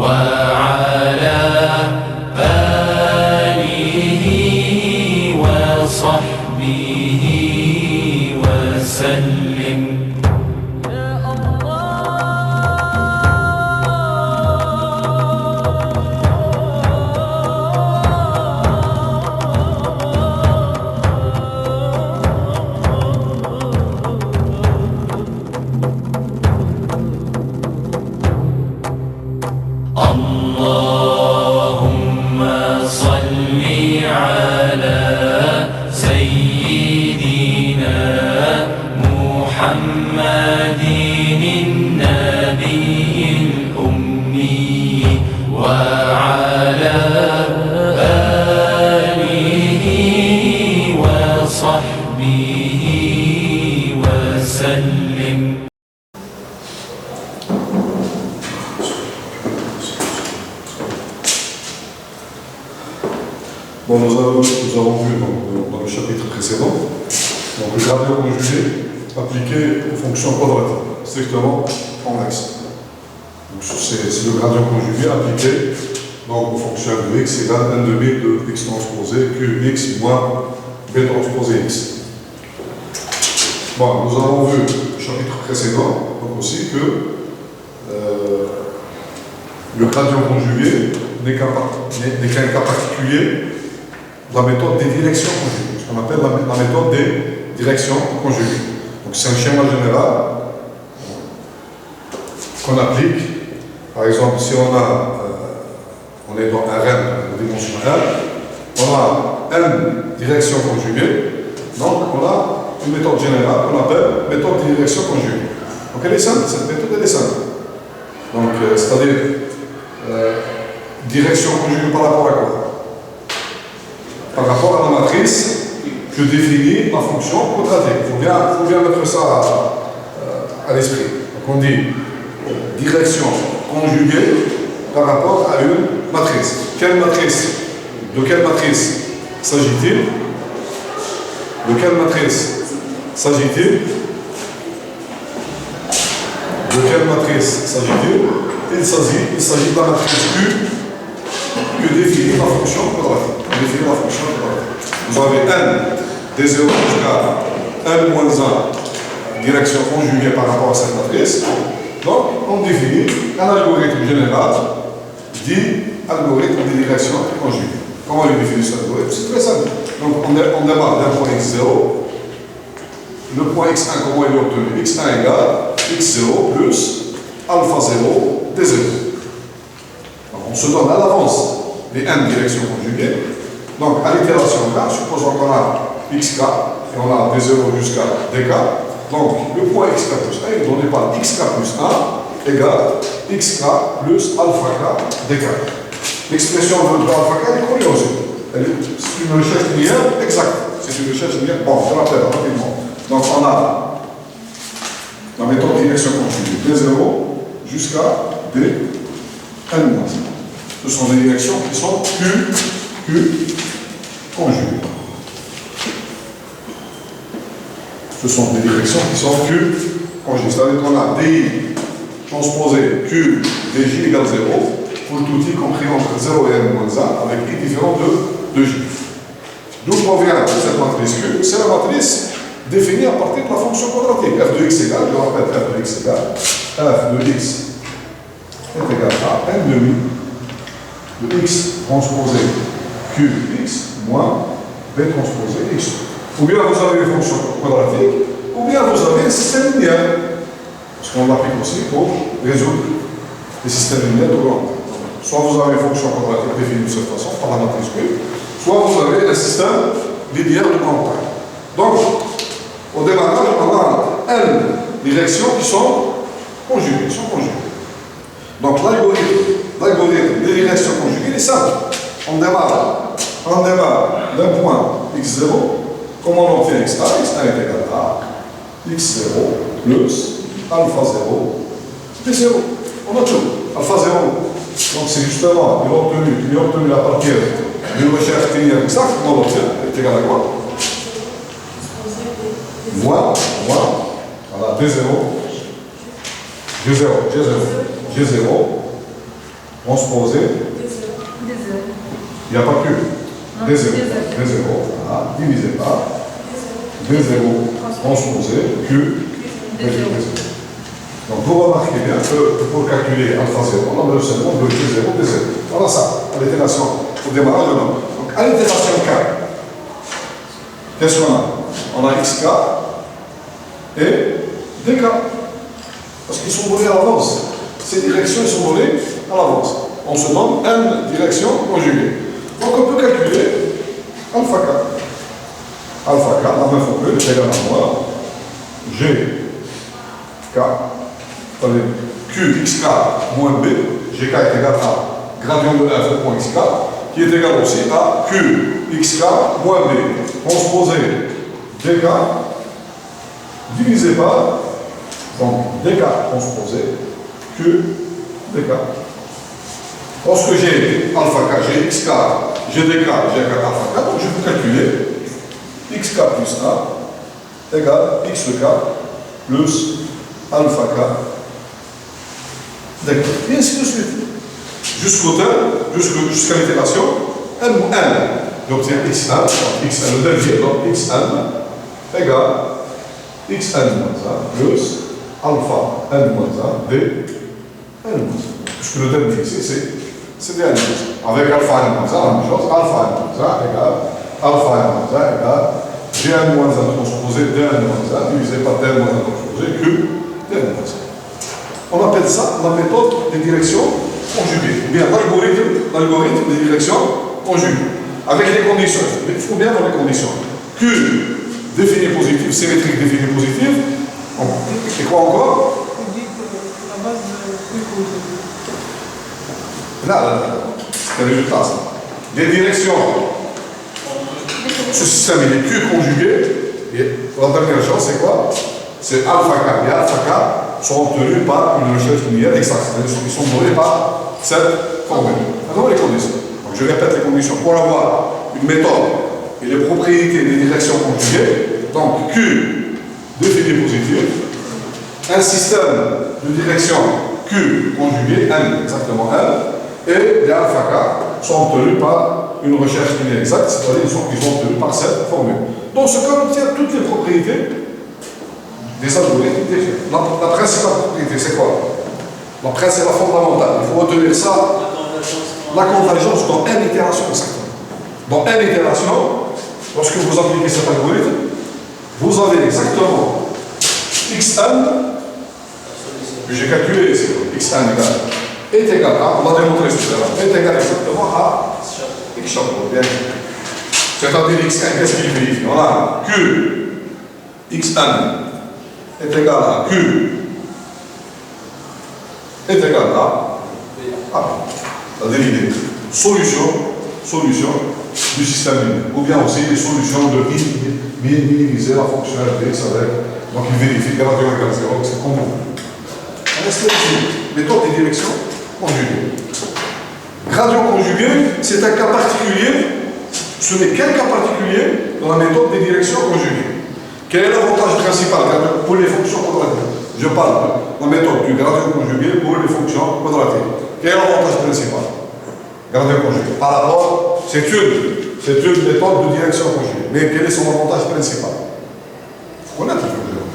وعلى آله وصحبه وسلم. اللهم صل على سيدنا محمد النبي الأمي وعلى آله وصحبه وسلم. Bon, nous avons vu dans le chapitre précédent donc, le gradient conjugué appliqué aux fonctions quadratiques, strictement en x. C'est le gradient conjugué appliqué donc, aux fonctions de x égale n demi de x transposé qx moins b transposé x. Bon, nous avons vu au chapitre précédent donc aussi que le gradient conjugué n'est qu'un cas particulier de la méthode des directions conjuguées, ce qu'on appelle la méthode des directions conjuguées. Donc c'est un schéma général qu'on applique. Par exemple, si on est dans un Rn de dimension n, on a n directions conjuguées, donc on a une méthode générale qu'on appelle méthode des directions conjuguées. Donc elle est simple, cette méthode elle est simple. Donc c'est-à-dire direction conjuguée par rapport à quoi? Par rapport à la matrice que définit la fonction quadratique. Il faut bien mettre ça à l'esprit. Donc on dit direction conjuguée par rapport à une matrice. Quelle matrice? De quelle matrice s'agit-il? De quelle matrice s'agit-il? De quelle matrice s'agit-il? Il s'agit de la matrice Q que définit la fonction quadratique. Vous avez n des 0 jusqu'à n moins 1 direction conjuguée par rapport à cette matrice. Donc, on définit un algorithme général dit algorithme de direction conjuguée. Comment on définit cet algorithme? C'est très simple. Donc, on démarre d'un point x0. Le point x1, comment il est obtenu? x1 égale x0 plus alpha 0 d0. Donc, on se donne à l'avance les n directions conjuguées. Donc, à l'itération K, supposons qu'on a xk et on a d0 jusqu'à dk. Donc, le point xk plus 1 est donné par xk plus 1 égale xk plus alpha k dk. L'expression de alpha k est connue aussi. C'est une recherche linéaire exacte. C'est une recherche linéaire. Bon, je rappelle rapidement. Donc, on a la méthode direction conjuguée d0 jusqu'à dn-1. Ce sont des directions qui sont Q conjuguées. Ce sont des directions qui sont Q conjuguées. C'est-à-dire qu'on a DI transposé Q dj égale 0 pour tout i compris entre 0 et n moins 1 avec i différent de j. D'où provient cette matrice Q? C'est la matrice définie à partir de la fonction quadratique. f de x égale, je rappelle, f de x égale f de x est égal à n demi de x transposé qx moins b transposé x. Ou bien vous avez une fonction quadratique, ou bien vous avez un système linéaire. Parce qu'on l'applique aussi pour résoudre les systèmes linéaires de grande. Soit vous avez une fonction quadratique définie de cette façon, par la matrice Q, soit vous avez un système linéaire de grande taille. Donc, au démarrage, on a n directions qui sont conjuguées. Donc, l'algorithme des directions conjuguées est simple. On démarre d'un point x0, comme on obtient x1 est égal à x0 plus alpha 0 d0. On a tout. Alpha 0. Donc c'est justement, il est obtenu à partir d'une recherche linéaire exacte, comment on l'obtient? Est égal à quoi? Moins, voilà, d0, g0 transposé. Il n'y a pas que des zéros. Des zéros, voilà, divisé par des zéros transposé, Q, des zéros. Donc vous remarquez bien que pour calculer alpha 0, on a besoin seulement de Q0, des zéros. Voilà ça, à l'itération, au démarrage de l'homme. Donc à l'itération K, qu'est-ce qu'on a? On a XK et DK. Parce qu'ils sont donnés à l'avance. Ces directions sont données à l'avance. On se donne N directions conjuguées. Donc on peut calculer alpha K. Alpha K, la même formule, est égale à moi. GK, QXK moins B. GK est égal à gradient de f au point XK, qui est égal aussi à QXK moins B. Transposé DK divisé par, donc DK transposé Q DK. Lorsque j'ai alpha K, j'ai XK, j'ai DK, j'ai alpha K, donc je peux calculer XK plus A égale XK plus alpha K DK. Et ainsi de suite. Jusqu'au terme, jusqu'à l'itération, N ou N. J'obtiens XN, XN, le dernier, donc XN égale XN moins 1 plus alpha N moins 1 D N moins 1. Puisque le dernier ici, c'est des N moins 1. Avec alpha N moins 1, la même chose, alpha N moins 1 égale alpha N moins 1 égale Gn moins 1 transposé Dn moins 1 divisé par Dn moins 1 transposé Q Dn moins 1. On appelle ça la méthode des directions conjuguées, ou bien l'algorithme des directions conjuguées. Avec les conditions, il faut bien avoir les conditions. Q défini positif, symétrique défini positif. Et quoi encore? On dit que la base de Q conjugué. Là, c'est un résultat, ça. Des directions. Ce système, il est Q conjugué. Et la dernière chose, c'est quoi? C'est alpha K. Et alpha K sont obtenus par une recherche linéaire exacte. C'est-à-dire qu'ils sont donnés par cette formule. Maintenant, les conditions. Donc, je répète les conditions. Pour avoir une méthode et les propriétés des directions conjuguées, donc Q défini positif, un système de direction Q conjugué, N, exactement N, et les alpha K sont obtenus par une recherche linéaire exacte, c'est-à-dire qu'ils sont obtenus par cette formule. Dans ce cas, on obtient toutes les propriétés des algorithmes définis. La principale propriété, c'est quoi? La principale fondamentale. Il faut retenir ça. La convergence dans N itérations, exactement. Dans N itérations, lorsque vous appliquez cet algorithme, vous avez exactement Xn, que j'ai calculé ici, Xn est égal à, on va démontrer tout à l'heure, est égal exactement à X chapeau, bien. C'est-à-dire Xn, qu'est-ce qu'il fait ici? On a Q, Xn est égal à Q, est égal à A. C'est-à-dire l'idée. Solution du système linéaire. Ou bien aussi les solutions de minimiser la fonction Fx avec. Donc il vérifie que la radio égale 0, c'est comme vous. Restez ici. Méthode des directions conjuguées. Gradient conjugué, c'est un cas particulier. Ce n'est qu'un cas particulier dans la méthode des directions conjuguées. Quel est l'avantage principal pour les fonctions quadratiques? Je parle de la méthode du gradient conjugué pour les fonctions quadratiques. Quel est l'avantage principal? Gradient conjugué. Par rapport, c'est une méthode de direction conjuguée. Mais quel est son avantage principal? Il faut connaître le gradient.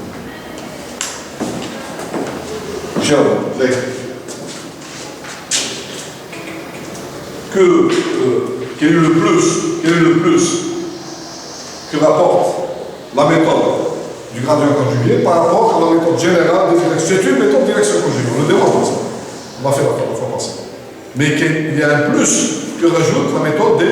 Quel est le plus que rapporte la méthode du gradient conjugué par rapport à la méthode générale des directions? C'est une méthode de direction conjuguée, on le démontre ça. On l'a fait la fois passée. Mais il y a un plus que rajoute la méthode du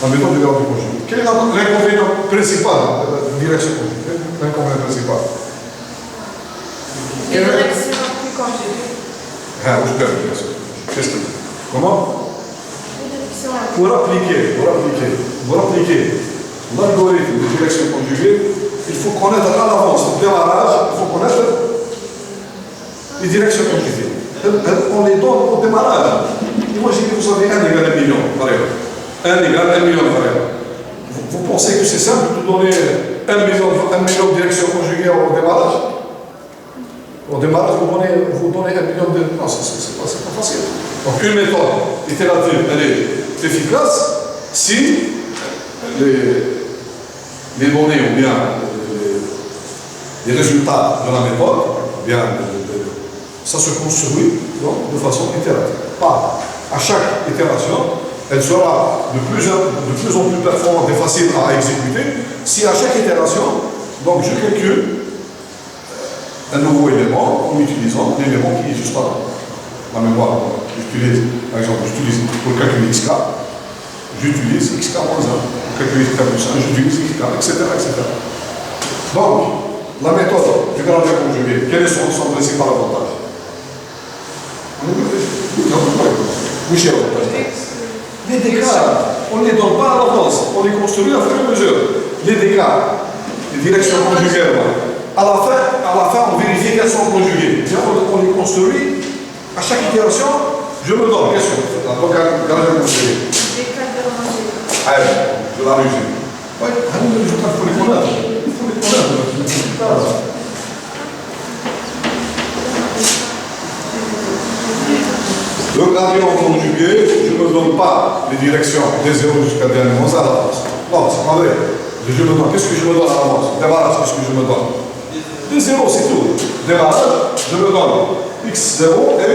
gradient conjugué. Quel est l'inconvénient principal de la direction conjuguée? L'inconvénient principal. Les directions plus conjuguées. Ah, je perds, bien sûr. Qu'est-ce que c'est? Comment? Les directions Pour appliquer l'algorithme de direction conjuguée, il faut connaître à l'avance, au démarrage, il faut connaître les directions conjuguées. On les donne au démarrage. Imaginez que vous avez 1 égale 1 million de variables. 1 égale 1 million de variables. Vous pensez que c'est simple de donner 1 million de directions conjuguées au démarrage? Au démarrage, vous donnez 1 million de... Non, c'est pas facile. Donc une méthode itérative, elle est efficace si les données ou bien les résultats de la méthode, bien, ça se construit donc, de façon itérative. Pas à chaque itération, elle sera de plus en plus performante et facile à exécuter si à chaque itération, donc je calcule un nouveau élément en utilisant l'élément qui est juste avant. La mémoire, j'utilise, par exemple, pour calculer xk, j'utilise xk moins 1. Pour calculer xk plus 1, j'utilise xk, etc., etc. Donc, la méthode du gradient conjugué, quel est son principal avantage? Michel, les dégâts, on ne les donne pas à l'avance, on les construit à fur et à mesure. Les dégâts, les directions conjuguées, à la fin, on vérifie qu'elles sont conjuguées. On les construit, à chaque itération, je me donne, qu'est-ce que c'est? Donc, gradient conjugué. Allez, je la résume. Oui, il faut les connaître. Il faut les connaître. Le gradient conjugué, je ne me donne pas les directions des 0 jusqu'à d1 moins à l'avance. Non, c'est pas vrai. Je me donne, qu'est-ce que je me donne à l'avance? Démarrage, qu'est-ce que je me donne? D0, c'est tout. Démarrage, je me donne x0 et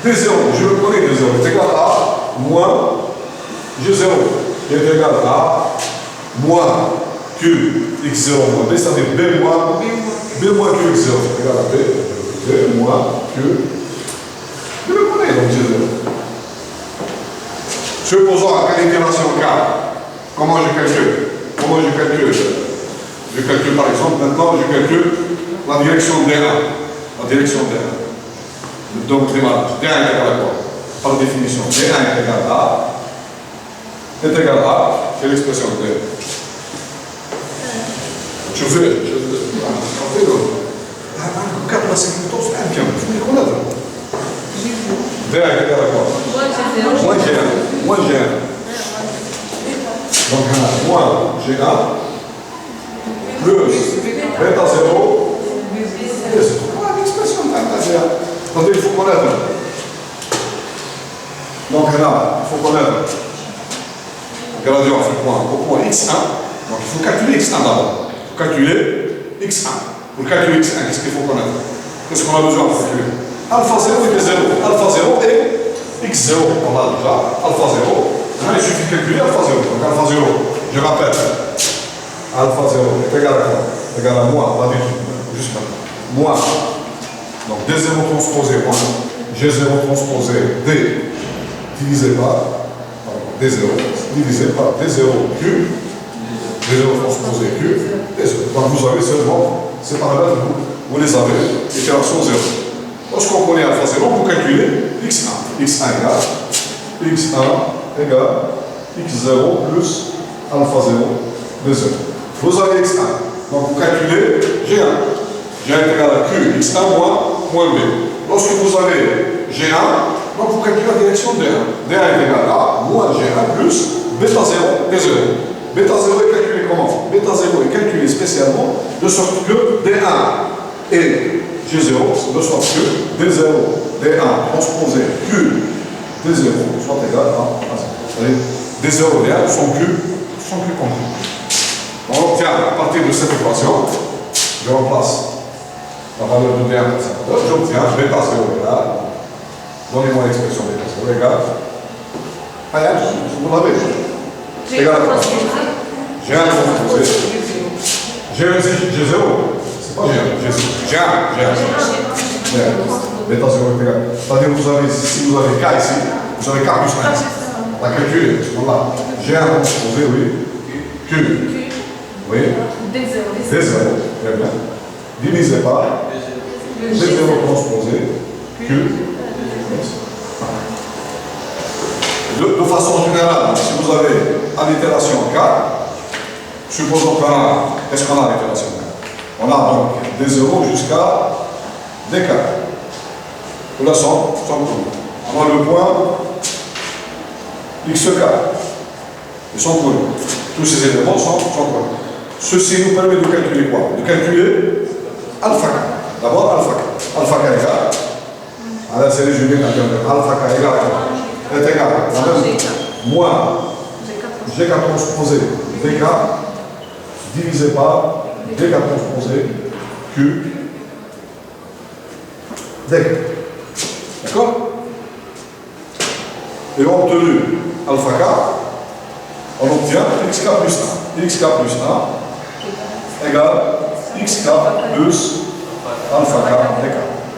d0. Je le connais, d0 est égal à moins g0 qui est égal à moins q x0 moins b, c'est-à-dire b moins q x0 est égal à b moins q. Je le connais donc G0. Supposons qu'à l'itération K, comment je calcule? Je calcule par exemple, maintenant je calcule la direction D1. La direction D1. Donc démarrage. D1 est égal à quoi? Par définition, D1 est égal à. Quelle expression D1? Je fais. Regarde la sécurité, c'est bien. Il faut les connaître. D1 est égal à quoi? Moins G1. Moins G1. Donc, moins G1 plus bêta 0. C'est l'expression bêta 0. Donc, il faut connaître. Donc, là, il faut connaître. Gradient fait point au point x1. Donc, il faut calculer x1 d'abord. Il faut calculer x1. Pour calculer x1, qu'est-ce qu'il faut connaître? Qu'est-ce qu'on a besoin de calculer? Alpha 0 et B0. Alpha 0 et x0. On a déjà alpha 0. Maintenant, il suffit de calculer alpha 0. Donc alpha 0, je rappelle, alpha 0 est égal à quoi? Égal à moins, pas du tout. Juste maintenant. Moins. Donc D0 transposé moins G0 transposé D divisé par D0 divisé par D0 Q. D0 transposé Q. D0. Donc vous avez seulement ces paramètres, vous les avez, itération 0. Lorsqu'on connaît alpha 0, on peut calculer x1. x1 égale x0 plus alpha 0 d0. Vous avez x1. Donc vous calculez G1. G1 est égal à Q, x1 moins B. Lorsque vous avez G1, donc vous calculez la direction D1. D1 est égal à moins G1 plus bêta 0 D0. Bêta 0 est calculé comment? Bêta 0 est calculé spécialement de sorte que D1 et G0 de sorte que D0, D1 transposé Q D0 soit égal à 0. D0 et D1 sont Q compris. On obtient à partir de cette équation, je remplace la valeur de D1 par sa valeur, j'obtiens bêta 0 égale, donnez-moi l'expression bêta 0 égale, vous l'avez, égal à quoi? G1 transposé, G0, c'est pas G1, G1. Bêta 0 est égal. C'est-à-dire que si vous avez K ici, vous avez K plus 1 ici. On va calculer. Voilà. G1 transposé, oui. Q. Oui. D0. Très bien. Divisé par D0 transposé. Q. De façon générale, si vous avez à l'itération K, supposons qu'on a, qu'est-ce qu'on a à l'itération K? On a donc D0 jusqu'à Dk. Tout là sont coulés. On a le point xk. Ils sont coulés. Tous ces éléments sont coulés. Ceci nous permet de calculer quoi? De calculer alpha k. D'abord alpha k. alpha k égale. Alors c'est résumé quand même. Alpha k égale est égal à même moins G4 transposé DK divisé par DK transposé Q DK. D'accord? Et on a obtenu alpha k, on obtient xk plus 1. xk plus 1 égale xk plus alpha k dk.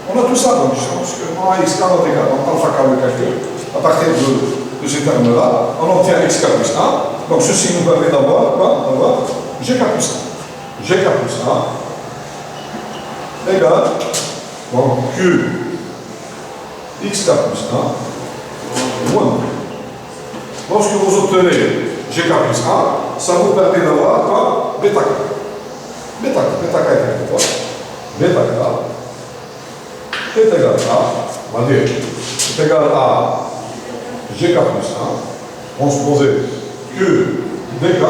On a tout ça dans l'équation, parce qu'on a xk dans dk, donc alpha k le calcul. À partir de ces termes-là, on obtient xk plus 1. Donc ceci nous permet d'avoir gk plus 1. gk plus 1 égale donc q xk plus 1 moins. Lorsque vous obtenez gk plus 1, ça vous permet d'avoir bêta k. Bêta k est égal à quoi? Bêta k est égal à, on va dire, est égal à gk plus 1 transposé q dk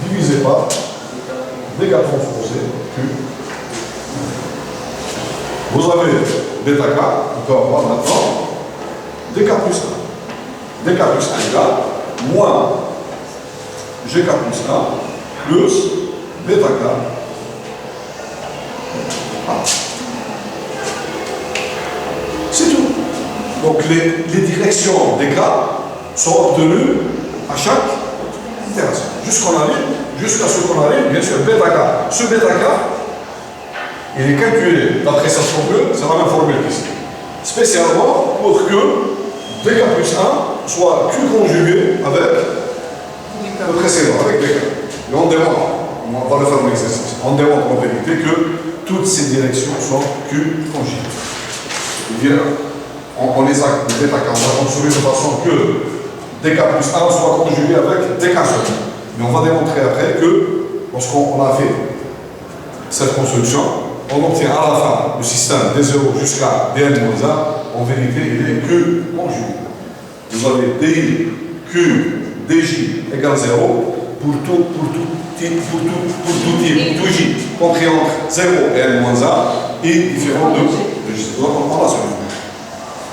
divisé par dk transposé q. Vous avez bêta k, on peut avoir maintenant dk plus 1. dk plus 1 égale moins gk plus 1 plus bêta k. C'est tout. Donc les directions des cas sont obtenues à chaque itération. Jusqu'à ce qu'on arrive, bien sûr, bêta k. Ce bêta k, il est calculé d'après cette formule, c'est la même formule qu'ici. Spécialement pour que dk plus 1 soit q conjugué avec le précédent, avec dk. Et on démontre, on va le faire en exercice, on démontre en vérité que toutes ces directions sont q conjuguées. C'est-à-dire, on les a, les bêta k, on va construire de façon que dk plus 1 soit conjugué avec dk seul. Mais on va démontrer après que, lorsqu'on a fait cette construction, on obtient à la fin le système d0 jusqu'à dn-1, en vérité, il est q conjugué. Vous avez di, q, dj égale 0 pour tout type, tout j compris entre 0 et n-1 et différent de j. Donc on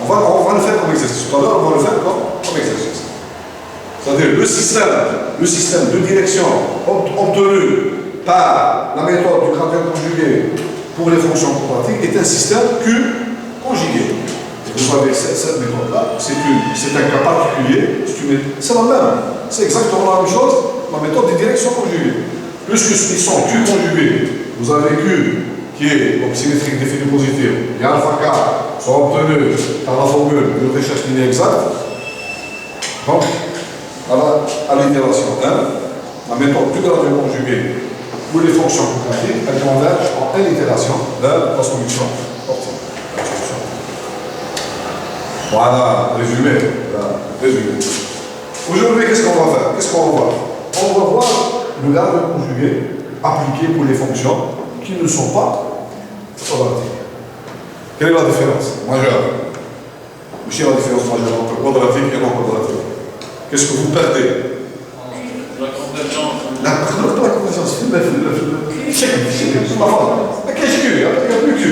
va le faire comme exercice. Tout à l'heure, on va le faire comme exercice. C'est-à-dire le système de direction obtenu par la méthode du gradient conjugué pour les fonctions quadratiques est un système Q conjugué. Et vous avez cette méthode-là, c'est un cas particulier, c'est la même, c'est exactement la même chose, la méthode des directions conjuguées. Puisqu'ils sont Q conjugués, vous avez Q qui est donc symétrique défini positif, et alpha K sont obtenus par la formule de recherche linéaire exacte. Donc, à l'itération 1, la méthode du gradient conjugué pour les fonctions quadratiques, elle converge en n itération vers la solution optimale. Voilà, résumé. Aujourd'hui, qu'est-ce qu'on va faire? Qu'est-ce qu'on va voir? On va voir le gradient conjugué appliqué pour les fonctions qui ne sont pas quadratiques. Quelle est la différence majeure? Monsieur, la différence majeure entre quadratique et non quadratique. Qu'est-ce que vous perdez? La convergence. La convergence, c'est il n'y a plus Q.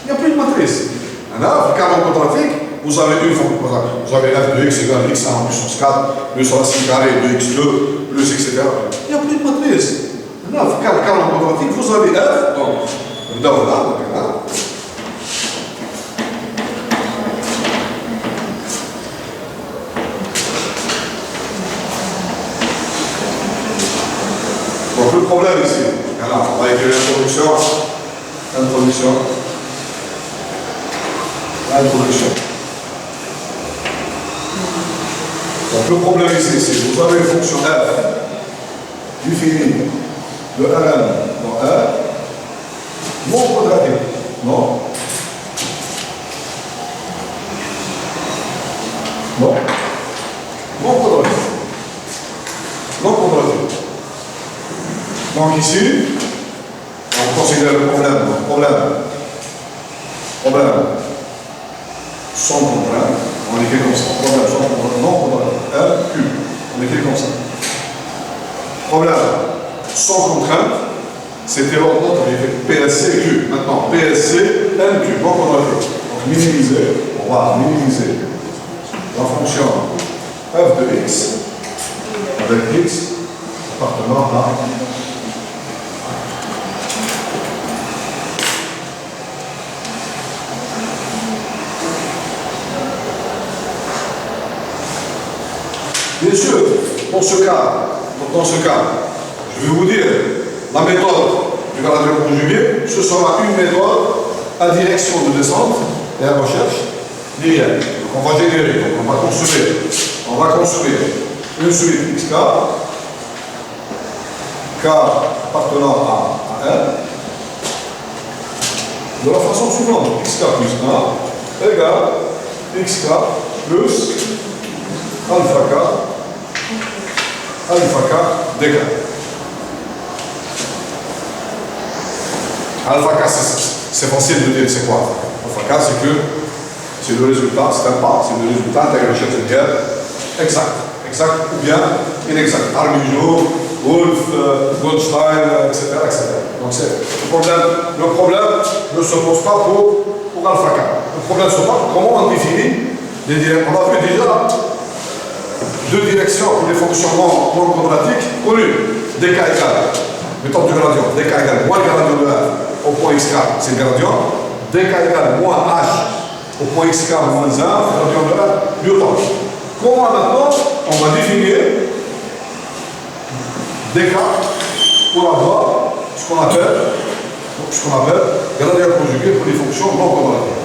Il n'y a plus de matrice. Maintenant, car en quadratique, vous avez une forme quadratique. Vous avez f de x égale x1 puissance 4, plus racine carrée de x2, plus etc. Il n'y a plus de matrice. Maintenant, car en quadratique, vous avez f, donc, là, donc le problème ici, alors, on va écrire l'introduction. Donc le problème ici, c'est que vous avez une fonction f définie de Rn dans R, non quadratique. Non. Non quadratique. Non quadratique. Donc ici, on considère le problème sans contrainte, on écrit comme ça. Problème sans contrainte, non quadratique, R, Q, on écrit comme ça. Problème sans contrainte, C'était l'ordre, on avait fait PSC Q. Maintenant, PSC NQ. Donc, on a fait. Donc, minimiser, on va minimiser la fonction f de x avec x appartenant à bien sûr, dans ce cas, je vais vous dire, la méthode du gradient conjugué, ce sera une méthode à direction de descente et à recherche linéaire. Donc on va générer, donc on va construire une suite xk, k appartenant à L, de la façon suivante, xk plus 1 égale xk plus alpha k dk. Alpha k, c'est facile de dire c'est quoi. Alpha k, c'est le résultat, c'est un pas, c'est le résultat d'intégration linéaire exact ou bien inexact. Armijo, Wolf, Goldstein, etc. Donc le problème ne se pose pas pour alpha k. Le problème se pose comment on définit les directions. On a vu déjà deux directions pour les fonctionnements non quadratiques connues. dk égale, méthode du gradient, dk égale moins le gradient de f au point xk, c'est le gradient. dk égale moins h au point xk moins 1, gradient de f, du temps. Comment maintenant on va définir dk pour avoir ce qu'on appelle gradient conjugué pour les fonctions non quadratiques.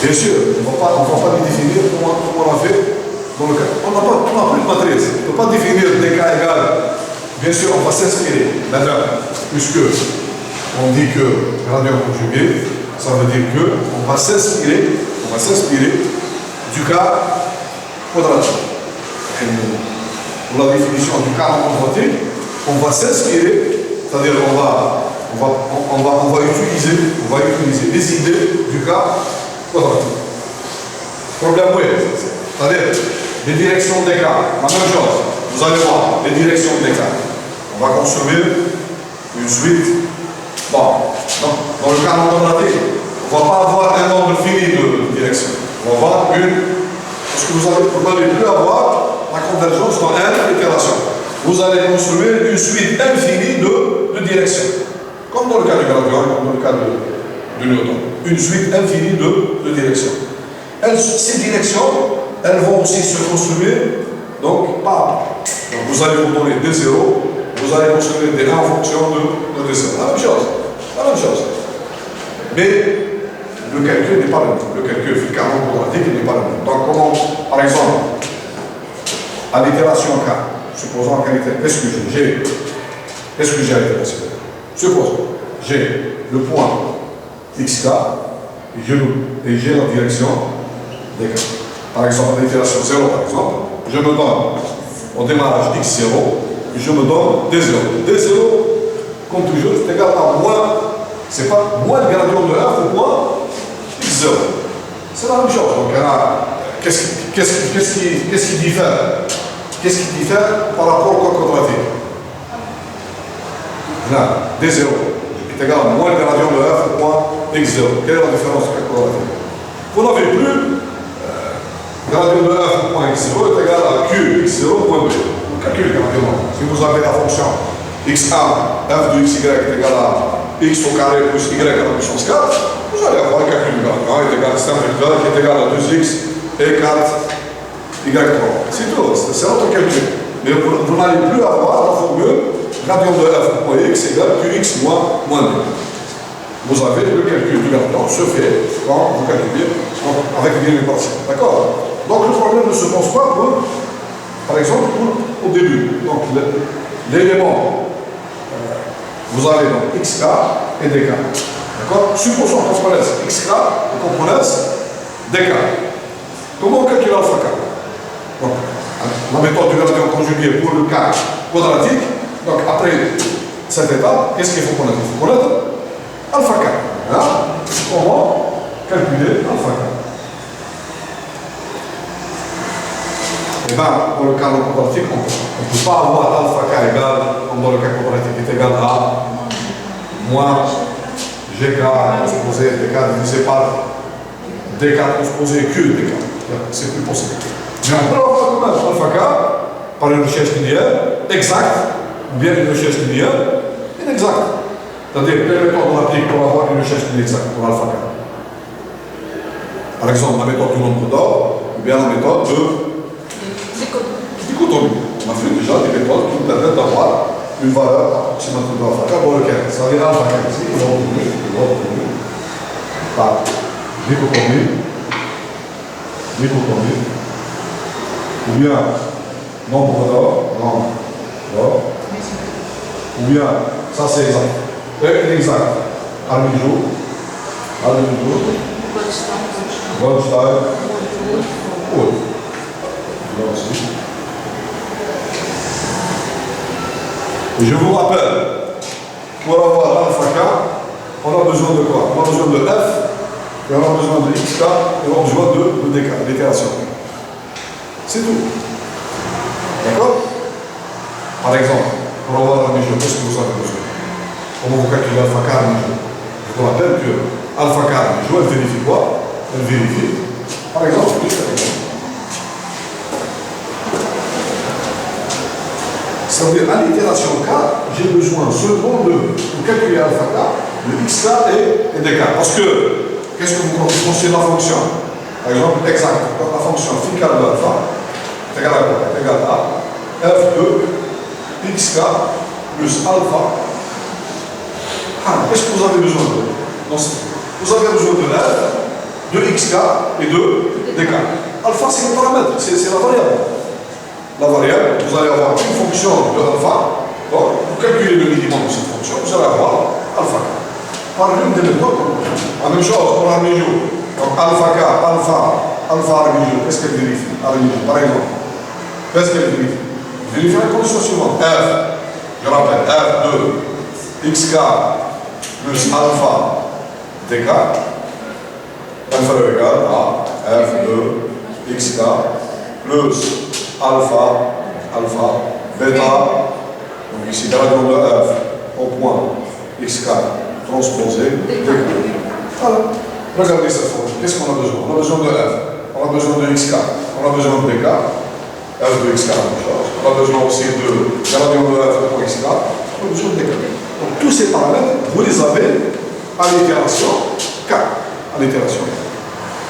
Bien sûr, on ne va pas les définir comment on a fait dans le cas. On n'a plus de matrice. On ne peut pas définir dk égale. Bien sûr, on va s'inspirer là-dedans, puisque on dit que gradient conjugué, ça veut dire qu'on va s'inspirer du cas quadratique. Pour la définition du cas non quadratique, on va s'inspirer, c'est-à-dire on va utiliser les idées du cas quadratique. Problème oui, c'est-à-dire les directions des cas, la même chose. Vous allez voir les directions des cas. On va construire une suite. Bon, dans le cas non quadratique, on ne va pas avoir un nombre fini de directions. On va avoir parce que vous n'allez plus avoir la convergence dans une itération. Vous allez construire une suite infinie de directions. Comme dans le cas du gradient, comme dans le cas de Newton. Une suite infinie de directions. Ces directions, elles vont aussi se construire donc par pas. Donc vous allez vous donner des zéros, vous allez construire des 1 en fonction de des zéros. La même chose. Mais le calcul n'est pas le même. Le calcul fréquemment quadratique n'est pas le même. Donc comment, par exemple, à l'itération K, supposons qu'est-ce que j'ai à l'itération? Supposons, j'ai le point xk et j'ai la direction dk. Par exemple, à l'itération 0, par exemple, je me donne au démarrage x0 et je me donne d0. D0, comme toujours, c'est égal à moins, c'est pas moins le gradient de f au point x0. C'est la même chose. Donc, qu'est-ce qui diffère? Qu'est-ce qui diffère par rapport au cas quadratique? Là, d0 est égal à moins le gradient de f au point x0. Quelle est la différence du cas quadratique? Vous n'avez plus gradient de f au point x0 est égal à q x0 moins b. Vous calculez gradient. Si vous avez la fonction x1, f de xy est égal à x au carré plus y à la puissance 4, vous allez avoir le calcul du gradient est égal à c'est un vecteur qui est égal à 2x et 4 y3. C'est tout, c'est notre calcul. Mais vous n'allez plus avoir la formule gradient de f au point x égale qx moins b. Vous avez le calcul du gradient se fait quand vous calculez avec les lignes partielles. D'accord? Donc le problème ne se pose pas par exemple, au début. Donc l'élément, vous avez donc xk et dk. D'accord? Supposons qu'on connaisse xk et qu'on connaisse dk. Comment on calcule alpha k? Donc, la méthode du gradient conjugué pour le cas quadratique. Donc après cette étape, qu'est-ce qu'il faut connaître? Il faut connaître alpha k. Hein? Comment calculer alpha k? Et bien, dans le cas quadratique, on ne peut pas avoir alpha k égale, comme dans le cas quadratique, est égal à moins gk transposé dk divisé par dk transposé q dk. C'est plus possible. Mais on peut avoir quand même alpha k par une recherche linéaire exacte, ou bien une recherche linéaire inexacte. C'est-à-dire, quelle méthode on applique pour avoir une recherche inexacte pour alpha k? Par exemple, la méthode du nombre d'or, ou bien la méthode de dichotomie. On a vu déjà des méthodes qui nous permettent d'avoir une valeur approximative de alpha k dans lequel ça veut dire alpha k ici, on va obtenir par dichotomie, ou bien nombre d'or, ou bien, ça c'est exact, inexact, Armijo, Goldstein, oui. Là aussi. Et je vous rappelle, pour avoir alpha k, on a besoin de quoi? On a besoin de f, et on a besoin de xk, et on a besoin de dk, l'itération. C'est tout. D'accord? Par exemple, pour avoir Armijo, qu'est-ce que vous avez besoin? Comment vous calculez alpha k Armijo? Je vous rappelle que alpha k Armijo, elle vérifie quoi? Elle vérifie, par exemple, c'est-à-dire, à l'itération k, j'ai besoin seulement de calculer alpha k, de xk et dk. Parce que, qu'est-ce que vous pensez de la fonction? Par exemple, exact, la fonction phi k de alpha est égale à quoi? Est égale à f de xk plus alpha. Qu'est-ce que vous avez besoin de? Vous avez besoin de f, de xk et de dk. Alpha, c'est le paramètre, c'est la variable. La variable, vous allez avoir une fonction de alpha. Donc, pour calculer le minimum de cette fonction, vous allez avoir alpha k. Par l'une des méthodes, la même chose pour Armijo. Donc, alpha k, alpha Armijo, qu'est-ce qu'elle vérifie? Armijo, par exemple. Qu'est-ce qu'elle vérifie? Elle vérifie la condition suivante. F, je rappelle, f de xk plus alpha dk inférieur ou égal à f de xk plus alpha, bêta, donc ici gradient de f au point xk transposé dk. Voilà. Regardez cette formule. Qu'est-ce qu'on a besoin? On a besoin de f, on a besoin de xk, on a besoin de dk, f de xk la même chose. On a besoin aussi de gradient de f au point xk, on a besoin de dk. Donc tous ces paramètres, vous les avez à l'itération k. À l'itération.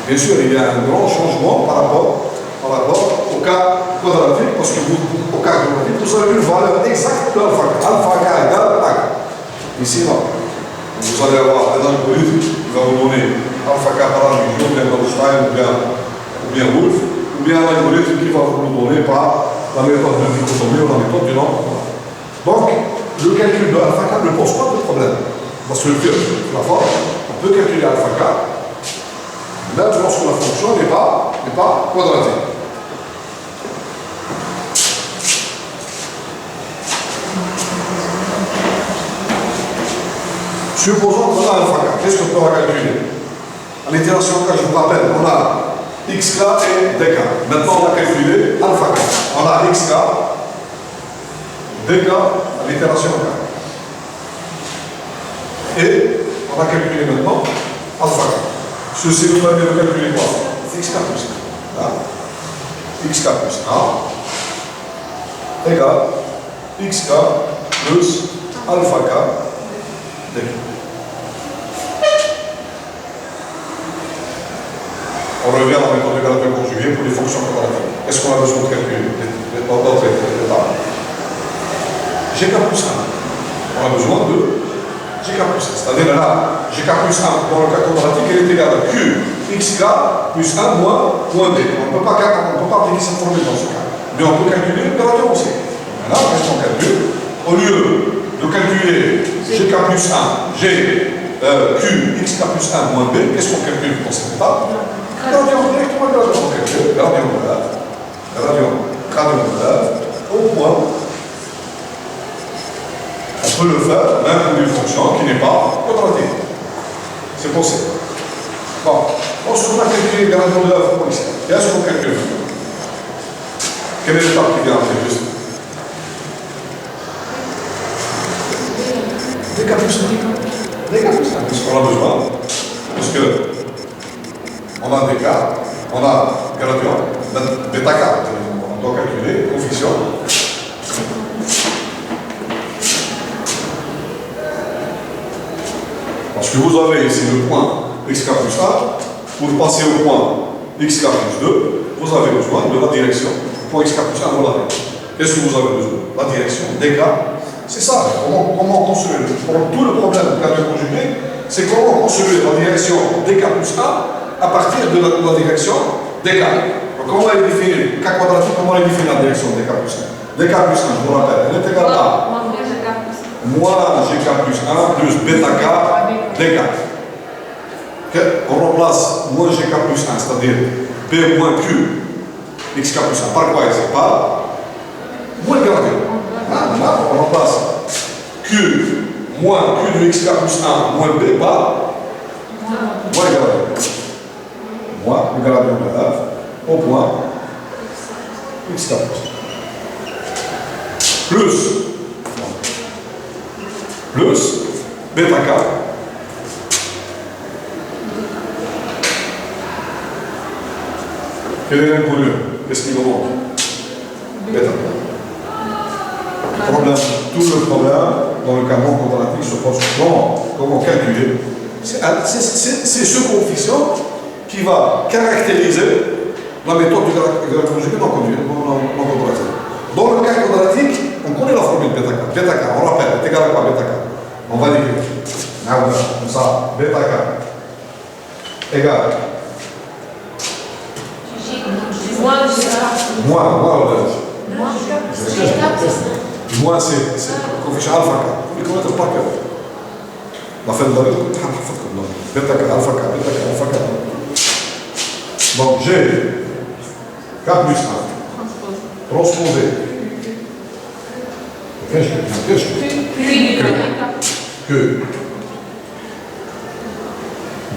Bien sûr, il y a un grand changement par rapport au cas quadratique, parce que au cas quadratique, vous avez une valeur exacte de alpha k. Alpha k égale a k. Ici, non. Vous allez avoir un algorithme qui va vous donner alpha k par Armijo, ou bien Goldstein, ou bien Wolf, ou bien un algorithme qui va vous donner par la méthode de dichotomie ou la méthode du nombre. Donc, le calcul de alpha k ne pose pas de problème. Parce que la forme, on peut calculer alpha k, même lorsque la fonction n'est pas quadratique. Supposons qu'on a alpha k, qu'est-ce qu'on peut calculer? À l'itération k, je vous rappelle, on a xk et dk. Maintenant, on a calculé alpha k. On a xk, dk à l'itération k. Et on a calculé maintenant alpha k. Ceci nous permet de calculer quoi? Xk plus 1. Xk plus 1 égale xk plus alpha k dk. On revient à la méthode de gradient conjugué pour les fonctions quadratiques. Est-ce qu'on a besoin de calculer d'autres étapes? Gk plus 1. On a besoin de Gk plus 1. C'est-à-dire là, Gk plus 1 dans le cas quadratique, elle est égale à Q xk plus 1 moins b. On ne peut pas appliquer cette formule dans ce cas. Mais on peut calculer le gradient aussi. Maintenant, qu'est-ce qu'on calcule? Au lieu de calculer Gk plus 1, Q xk plus 1 moins b, qu'est-ce qu'on calcule dans cette étape? Gradient directement gradient. On calcule gradient de f au point. On peut le faire même pour une fonction qui n'est pas quadratique. C'est possible. Bon, lorsqu'on a calculé le gradient de f pour ici, qu'est-ce qu'on calcule? Quelle est l'étape qui vient après juste? Dk plus 1. Dk plus 1, puisqu'on a besoin. Puisque on a dk, on a gradient, bêta k. On doit calculer coefficient. Parce que vous avez ici le point xk plus 1, pour passer au point xk plus 2, vous avez besoin de la direction du point xk plus 1 vous l'avez. Qu'est-ce que vous avez besoin? La direction dk. C'est ça, comment construire. Pour tout le problème de gradient conjugué, c'est comment construire la direction dk plus 1 à partir de la direction dk. Donc, comment elle est définie? K quadratique, comment elle est définie la direction dk plus 1? Dk plus 1, je vous rappelle, elle est égale à moins gk plus 1 plus bêta k dk. Okay. On remplace moins gk plus 1, c'est-à-dire b moins q xk plus 1. Par quoi ici? Par moins le gradient. Là, on remplace q moins q de xk plus 1 moins b par moins le gradient. Moins le gradient de f au point xk plus bêta k quel est l'inconnu? Qu'est-ce qui nous manque? Bêta k. Tout le problème dans le cas non quadratique se pose comment calculer. C'est ce coefficient qui va caractériser la méthode du gradient conjugué non quadratique. Dans le cas quadratique, on connaît la formule bêta k. Bêta k, on rappelle, est égal à quoi bêta k? On va dire comme ça, bêta k égale moins c'est le coefficient alpha k. Vous pouvez connaître par cœur. La fin de la vie, bêta k, alpha k, bêta k, alpha k. Donc j'ai k plus 1 transposé. Que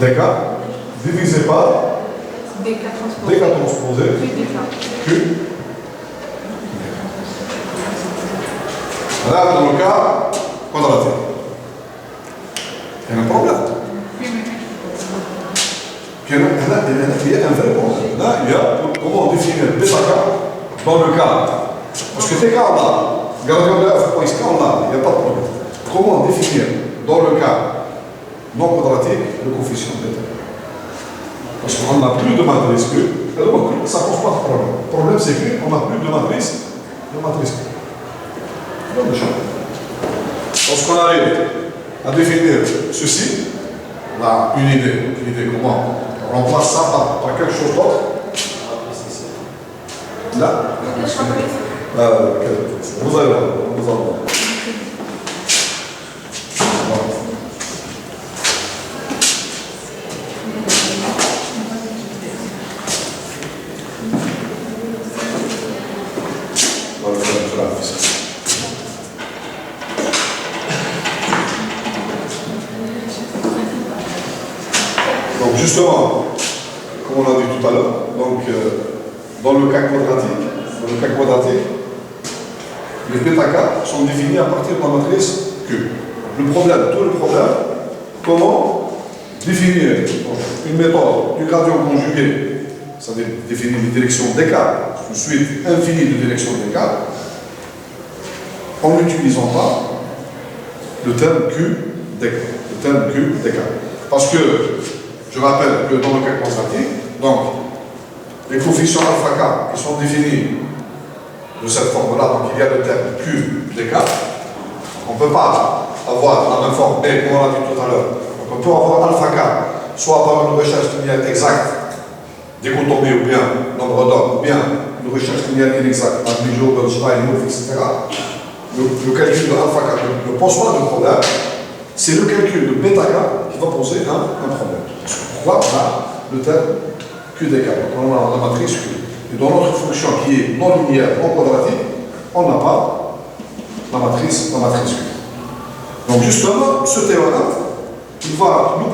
dk divisé par dk transposé q. Là, dans le cas quadratique, il y a un problème. Il y a un vrai problème. Là, il y a comment définir bêta k dans le cas. Parce que dk, on a, gradient de f point xk, on a, il n'y a pas de problème. Comment définir dans le cas non quadratique le coefficient bêta? Parce qu'on n'a plus de matrice Q. Alors, ça ne pose pas de problème. Le problème, c'est qu'on n'a plus de matrice Q. Lorsqu'on arrive à définir ceci, on a une idée comment on remplace ça par quelque chose d'autre. Là, vous allez voir, vous allez voir. Donc justement, comme on a dit tout à l'heure, dans le cas quadratique, les bêta k sont définis à partir de la matrice Q. Tout le problème, comment définir une méthode du gradient conjugué, c'est-à-dire définir une direction dk, une suite infinie de directions dk, en n'utilisant pas le terme Q dk. Parce que, je rappelle que dans le cas quadratique, donc, les coefficients alpha k qui sont définis de cette forme-là, donc il y a le terme Q dk, on ne peut pas avoir la même forme, mais comme on l'a dit tout à l'heure, on peut avoir alpha k, soit par une recherche linéaire exacte, dichotomie ou bien nombre d'ordre, ou bien une recherche linéaire inexacte, Adligeau, Goldstein, etc. Le calcul de alpha k ne pose pas de problème, c'est le calcul de bêta k qui va poser un problème. Pourquoi on a le terme Q dk, on a la matrice Q. Et dans notre fonction qui est non linéaire, non quadratique, on n'a pas la matrice Q. Donc justement, ce théorème, il va nous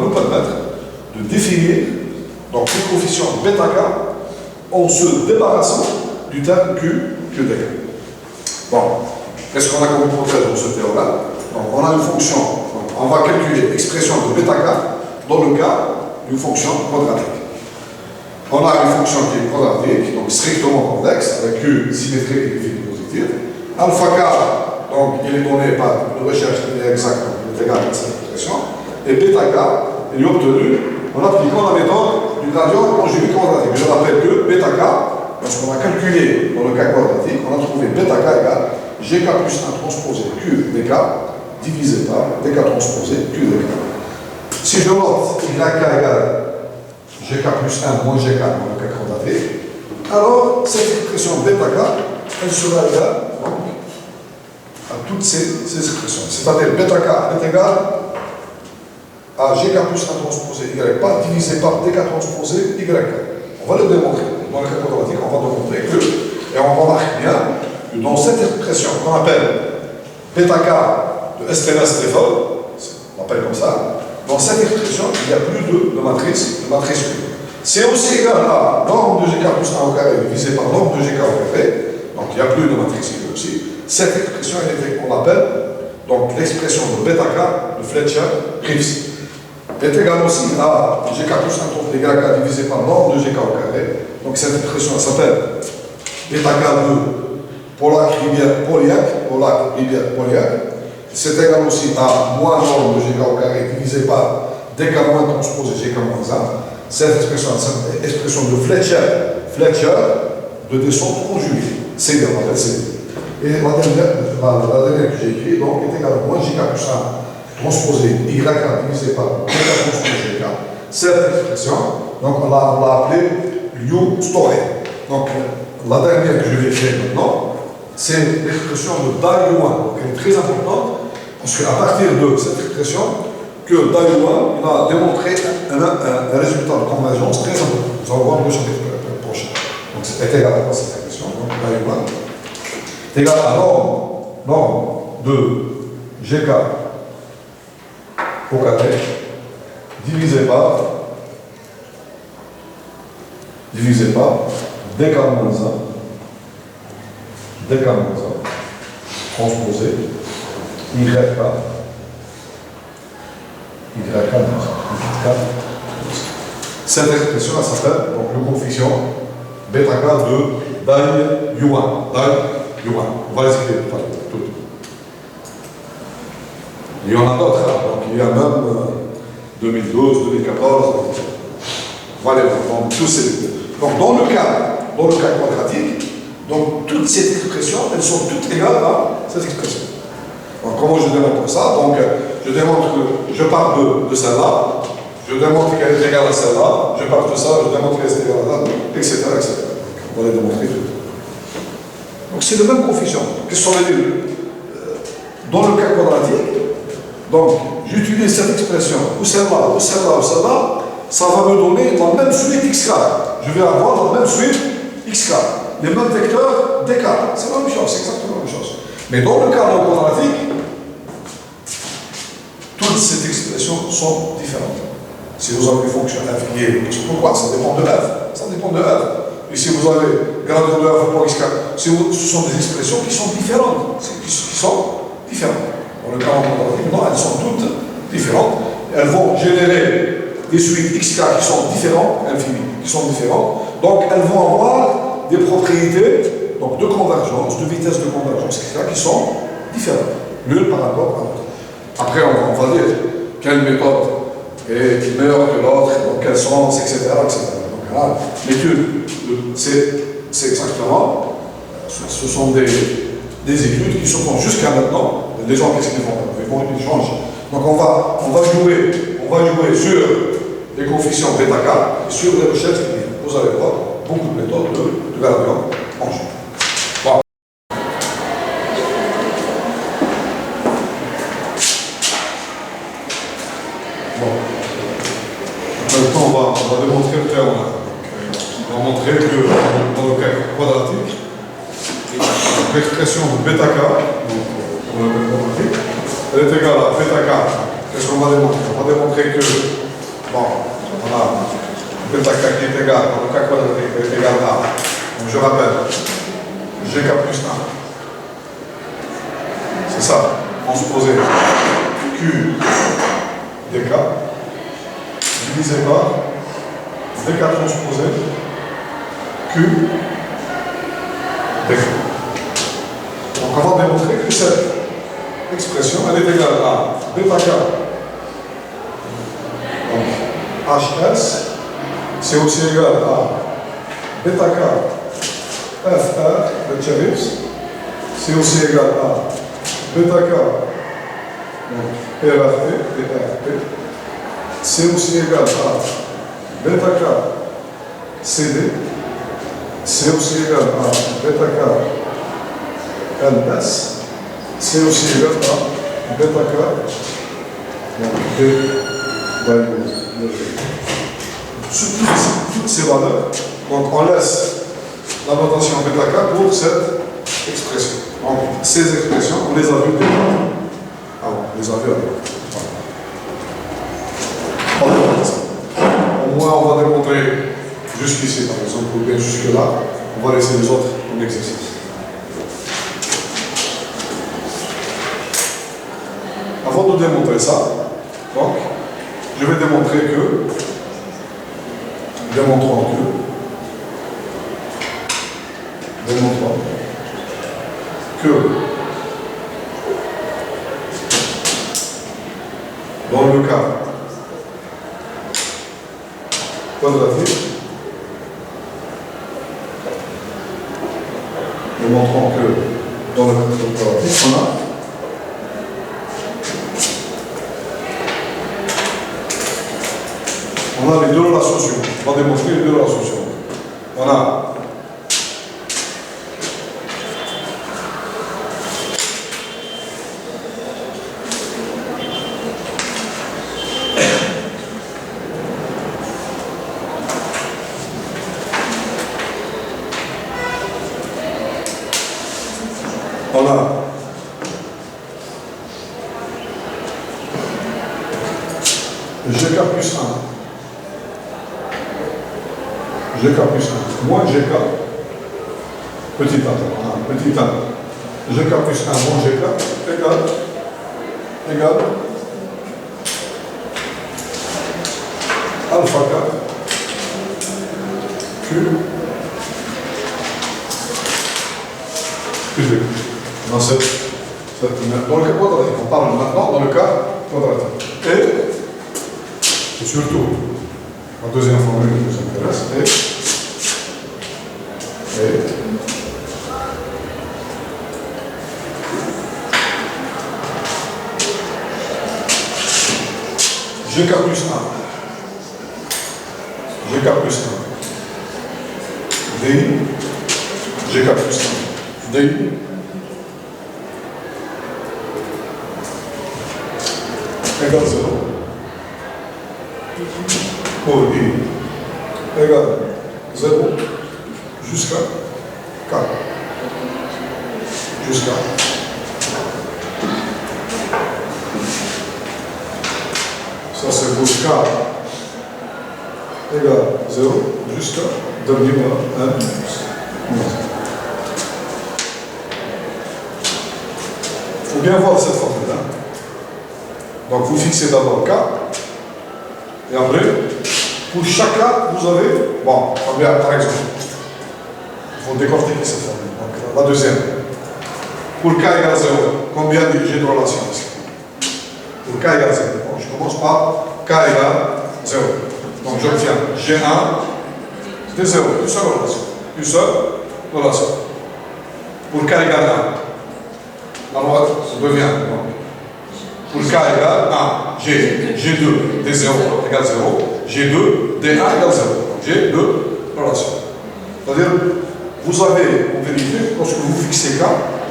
permettre de définir donc, les coefficients bêta k en se débarrassant du terme Q dégâts. Bon, qu'est-ce qu'on a comme hypothèse dans ce théorème? Donc, on a une fonction, donc, on va calculer l'expression de bêta K dans le cas d'une fonction quadratique. On a une fonction qui est quadratique, donc strictement convexe, avec Q symétrique et défini positif. Alpha K, donc il est donné par une recherche exacte, donc il est égal à cette expression. Et bêta K, il est obtenu en appliquant la méthode du gradient conjugué quadratique. Je rappelle que bêta K, lorsqu'on a calculé dans le cas quadratique, on a trouvé bêta K égale GK plus 1 transposé Q dk divisé par dk transposé Q dk. Si je note YK égale GK plus 1 moins GK dans le cas quadratique, alors cette expression bêta K, elle sera égale à toutes ces expressions. C'est-à-dire bêta K est égal à GK plus 1 transposé YK divisé par dk transposé YK. On va le démontrer. Dans le cas quadratique, on va démontrer que, et on remarque bien, que dans cette expression qu'on appelle bêta K de Stéphane, on l'appelle comme ça, dans cette expression, il n'y a plus de matrice Q. C'est aussi égal à norme de GK plus 1 au carré divisé par norme de GK au carré, donc il n'y a plus de matrice Q aussi. Cette expression, on l'appelle donc l'expression de bêta K de Fletcher-Rives. Est égal aussi à GK plus 1 de YK divisé par norme de GK au carré. Donc cette expression s'appelle bêta K de Polyak. C'est égal aussi à moins norme de GK au carré divisé par dk moins transposé GK moins 1. Cette expression, c'est l'expression de Fletcher de descente conjuguée. C'est bien, on appelle CD. Et la dernière que j'ai écrite donc, est égale à moins GK plus 1 transposé YK divisé par dk transposé GK. Cette expression, donc on l'a appelée Liu-Story. Donc la dernière que je vais écrire maintenant, c'est l'expression de Dai-Yuan. Elle est très importante parce qu'à partir de cette expression, que Dai-Yuan a démontré un résultat de convergence très important. Nous allons voir le chapitre prochain. Donc c'est égal à cette expression. Donc Dai-Yuan est égal à norme de GK au carré divisé par dk moins 1 transposé YK cette expression elle s'appelle donc le coefficient bêta K de Dai-Yuan. On va les écrire toutes. Il y en a d'autres, donc il y a même 2012, 2014, voilà, donc tous ces. Donc dans le cas quadratique, donc toutes ces expressions, elles sont toutes égales à cette expression. Donc comment je démontre ça? Donc je démontre que je pars de celle-là, je démontre qu'elle est égale à celle-là, je pars de ça, je démontre qu'elle est égale à là, etc. On va les démontrer tout. Donc c'est le même coefficient. Qu'est-ce qu'on veut dire? Dans le cas quadratique, donc j'utilise cette expression, ou celle-là, ou celle-là, ou celle-là, ça va me donner la même suite x carré. Je vais avoir la même suite x carré. Les mêmes vecteurs dk. C'est la même chose, c'est exactement la même chose. Mais dans le cas non quadratique, toutes ces expressions sont différentes. Si vous avez une fonction f qui est, pourquoi? Ça dépend de f. Ça dépend de f. Et si vous avez gradient de f pour x carré, ce sont des expressions qui sont différentes. Dans le cas non quadratique, non, elles sont toutes différentes. Elles vont générer des suites x qui sont différentes, infinies, qui sont différentes. Donc elles vont avoir des propriétés donc, de convergence, de vitesse de convergence, etc., qui sont différentes, l'une par rapport à l'autre. Après, on va dire quelle méthode est meilleure que l'autre, dans quel sens, etc. Donc là, l'étude, c'est exactement, ce sont des études qui se font jusqu'à maintenant. Les gens, qu'est-ce qu'ils font? Ils changent. Donc on va jouer sur les coefficients bêta K et sur les recherches. Vous allez voir beaucoup de méthodes de gradient en jeu. Voilà. Bon. Maintenant, on va démontrer le théorème. On va montrer que dans le cas quadratique, l'expression de bêta K, donc pour le cas quadratique, elle est égale à bêta K. Qu'est-ce qu'on va démontrer? On va démontrer que, bon, on a bêta K qui est égal, dans le cas quadratique, est égal à, donc je rappelle, GK plus 1. C'est ça, transposé Q dk divisé par dk transposé Q dk. Donc on va démontrer que cette expression elle est égale à bêta k. Donc HS c'est aussi égal à bêta k FR de Cherifs, c'est aussi égal à bêta k donc RRT et RP, c'est aussi égal à bêta k CD, c'est aussi égal à bêta k LS, c'est aussi égal à bêta k donc D sur toutes ces valeurs, donc on laisse la notation bêta k pour cette expression. Donc, ces expressions, on les a vues déjà. Ah, on les a vues avant. Au moins, on va démontrer jusqu'ici, par exemple, ou bien jusque-là. On va laisser les autres en exercice. Avant de démontrer ça, donc, je vais démontrer que, démontrons que dans le cas quadratique, démontrons que dans le cas quadratique, on a les deux relations suivantes. On va démontrer les deux relations suivantes. On a GK plus 1. GK plus 1 moins GK petit 1. Petit 1. GK plus 1 moins GK égale alpha 4 Q plus 2. Dans le cas quadratique, on parle maintenant dans le cas quadratique. Et surtout, la deuxième formule qui nous intéresse est GK plus 1. GK plus 1. DI. GK plus 1. DI. Égale 0. Pour I égale 0 jusqu'à 4. Jusqu'à. Ça c'est pour K égale 0 jusqu'à dernier bras 1. Il faut bien voir cette formule. Donc vous fixez d'abord K. Et après, pour chaque cas, vous avez, bon, par exemple, il faut décortiquer cette formule. Donc, la deuxième. Pour K égale 0, combien j'ai de relations ici? Pour K égale 0. Bon, je commence par K égale 0. Donc, j'obtiens G1 de 0. Une seule relation. Une seule relation. Pour K égale 1, la loi devient. Donc, pour K égale 1, G2 D0 égale 0, G2 D1 égale 0. Donc j'ai deux relations. C'est-à-dire, vous avez, en vérité, lorsque vous fixez K,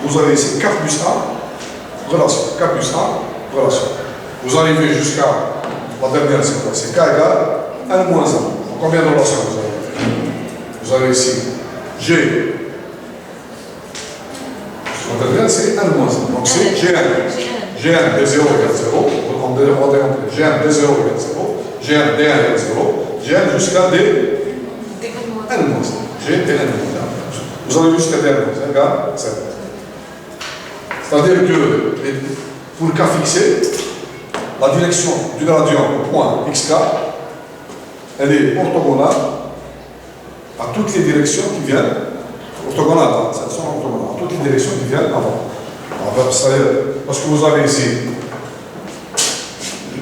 vous avez ici K plus 1, relation. K plus 1, relation. Vous arrivez jusqu'à la dernière séquence, c'est K égale 1 moins 1. Donc combien de relations vous avez? Vous avez ici G. La dernière, c'est 1 moins 1. Donc c'est G1. G1 D0 égale 0, on va démontrer G1 D0 égale 0, G1 D1 égale 0, G1 jusqu'à D N moins 1. G Dn moins 1. vous avez jusqu'à terme, c'est égal 7. C'est-à-dire que, pour le cas fixé, la direction du gradient au point xk, elle est orthogonale à toutes les directions qui viennent, orthogonale, elles sont orthogonales, à toutes les directions qui viennent avant. Parce que vous avez ici,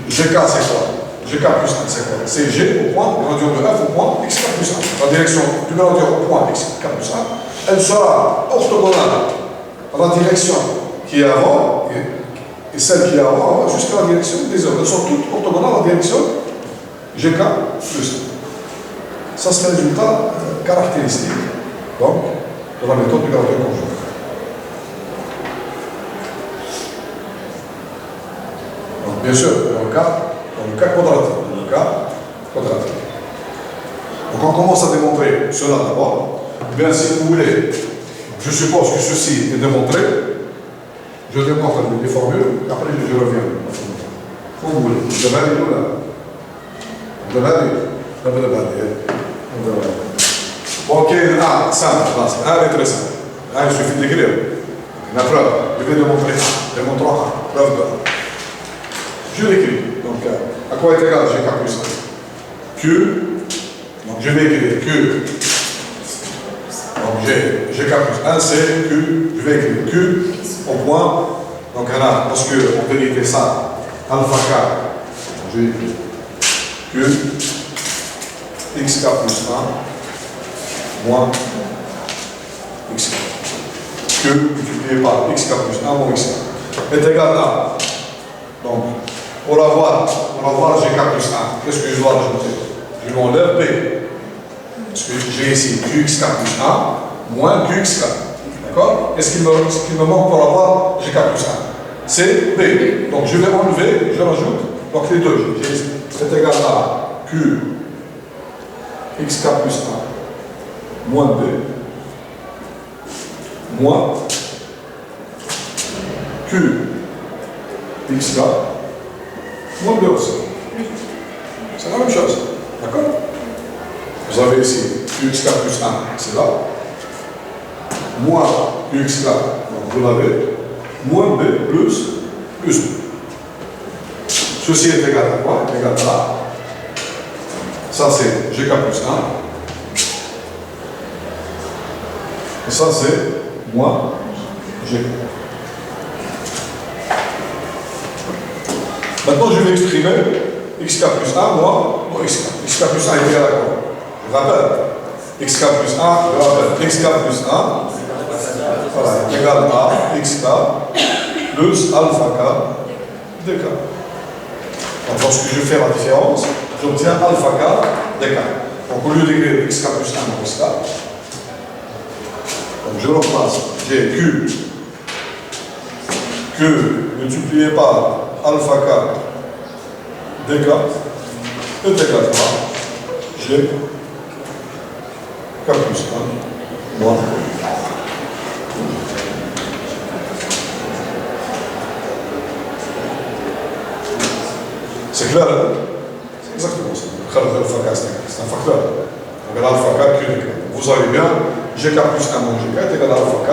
gk c'est quoi? Gk plus 1 c'est quoi? C'est g au point, le gradient de f au point xk plus 1. La direction du gradient au point xk plus 1, elle sera orthogonale à la direction qui est avant, et celle qui est avant, jusqu'à la direction des autres. Elles sont toutes orthogonales à la direction gk plus 1. Ça, c'est le résultat caractéristique donc, de la méthode du gradient conjoint. Donc, bien sûr, dans le cas quadratique. Donc, on commence à démontrer cela d'abord. Bien, si vous voulez, je suppose que ceci est démontré. Je démontre les formules, après je reviens. Comme vous voulez. Vous devez aller là. Vous devez aller. Ok, simple, est très simple. Il suffit d'écrire. La preuve, je vais démontrer A. Démontrons A. Preuve de A. Je l'écris. Donc, à quoi est égal gk plus 1? Q. Donc, je vais écrire Q. Donc, gk plus 1, c'est Q. Je vais écrire Q au point. Donc, là, parce qu'en vérité, ça, alpha k, je vais écrire Q. Xk plus 1 moins xk. Q multiplié par xk plus 1 moins xk est égal à. Donc, pour avoir gk plus 1, qu'est-ce que je dois rajouter? Je m'enlève b. Parce que j'ai ici qxk plus 1 moins qxk. D'accord? Qu'est-ce qu'il me manque pour avoir gk plus 1? C'est b. Donc, je vais enlever, je rajoute. Donc, les deux, c'est égal à q xk plus 1 moins b moins q xk moins b aussi. C'est la même chose. D'accord? Vous avez ici qxk plus 1, c'est là. Moins qxk, donc vous l'avez. Moins b plus b. Ceci est égal à quoi? Égal à. Ça c'est gk plus 1. Et ça c'est moins gk. Maintenant je vais exprimer xk plus 1 moins xk. Xk plus 1 est égal à quoi? Je rappelle. Xk plus 1, je rappelle. Xk plus 1, voilà, est égal à xk plus alpha k dk. Donc lorsque je fais la différence, j'obtiens alpha k dk. Donc au lieu d'écrire xk plus 1 moins xk, donc je replace, j'ai q multiplié par alpha k dk est égal à g k plus 1 moins. C'est clair, hein? C'est exactement ça. C'est un facteur. Donc alpha k q dk. Vous savez bien, gk plus 1 moins gk est égal à alpha k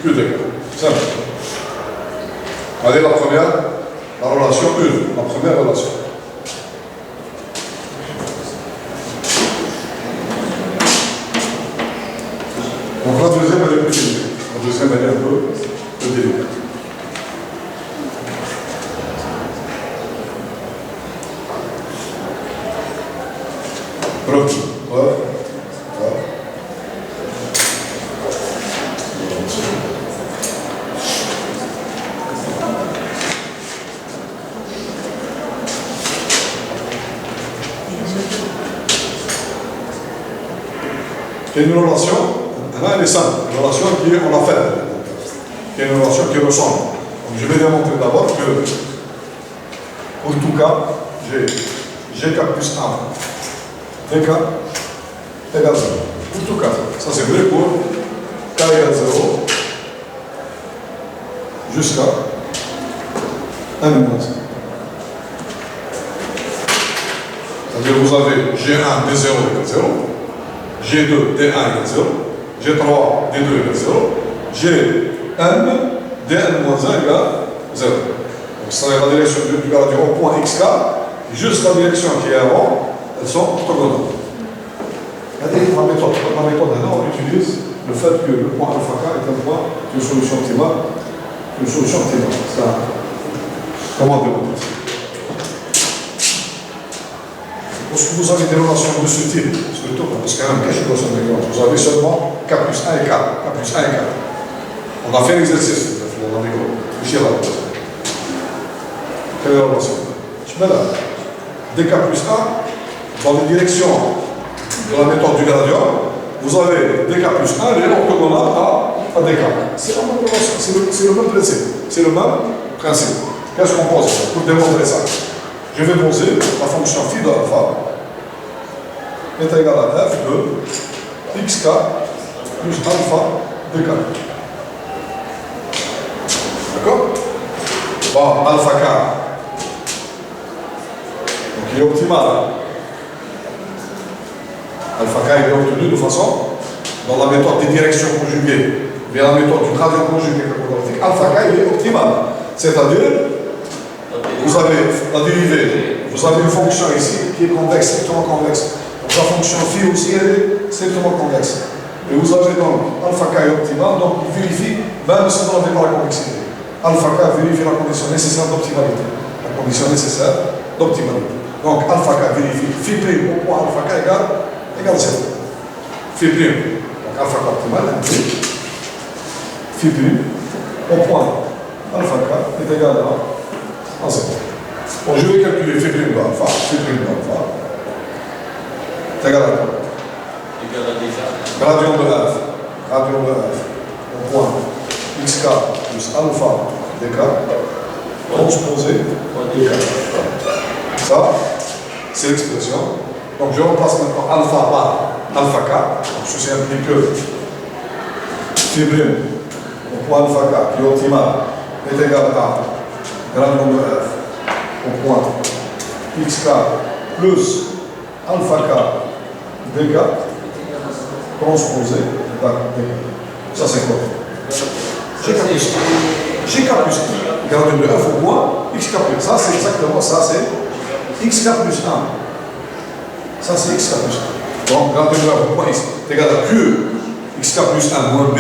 q dk. Simple. Allez, la relation 1, la première relation. Donc la deuxième, elle est plus délicate. La deuxième, elle est un peu plus délicate. Preuve. Il y a une relation, là elle est simple, une relation qui est, on l'a faite, il y a une relation qui ressemble. Donc je vais démontrer d'abord que, pour tout cas, j'ai gk plus 1 dk égale 0. Pour tout cas, ça c'est vrai pour k égale 0 jusqu'à 1 moins 1. C'est-à-dire que vous avez G1 D0 égale 0, G2 D1 égale 0, G3, D2 égale 0. Gn, Dn moins 1 égale 0. Donc, c'est la direction du gradient au point xk, et juste la direction qui est avant, elles sont orthogonales. La méthode, on utilise le fait que le point alpha k est un point d'une solution optimale. Une solution optimale. Ça, comment démontrer ça? Lorsque vous avez des relations de ce type, parce qu'il y a un cache de relation de grande, vous avez seulement k plus 1 et k, k plus 1 et k. On a fait l'exercice, on a dit Michel a posé. Quelle est la relation? Je mets là. dk plus 1, dans les directions de la méthode du gradient, vous avez dk plus 1, elle est orthogonale à dk. C'est la même relation, c'est le même principe. C'est le même principe. Qu'est-ce qu'on pose pour démontrer ça? Je vais poser la fonction phi de alpha est égale à f de xk plus alpha dk. D'accord? Bon, alpha k, donc il est optimal. Alpha k il est obtenu de façon, dans la méthode des directions conjuguées, via la méthode du gradient conjugué quadratique, alpha k il est optimal. C'est-à-dire, vous avez la dérivée, vous avez une fonction ici qui est convexe, strictement convexe. Donc la fonction phi aussi elle est strictement convexe. Et vous avez donc alpha k est optimal, donc il vérifie, même si vous n'avez pas la convexité. Alpha k vérifie la condition nécessaire d'optimalité. La condition nécessaire d'optimalité. Donc alpha k vérifie phi prime au point alpha k égale 0. Phi prime. Donc alpha k optimal, phi prime au point alpha k est égal à 0. Bon, je vais calculer phi prime de alpha. Phi prime de alpha est égal à quoi? Égal à déjà. Gradient de f. Gradient de f au point xk plus alpha dk transposé dk. Ça, c'est l'expression. Donc je remplace maintenant alpha par alpha k. Donc ceci implique que phi prime au point alpha k qui est optimal est égal à gradient de f au point xk plus alpha k dk transposé dk. Ça c'est quoi? Gk plus gradient de f au point xk plus. Ça c'est exactement ça, c'est xk plus 1. Ça c'est xk plus 1. Donc gradient de f au point x est égal à q xk plus 1 moins b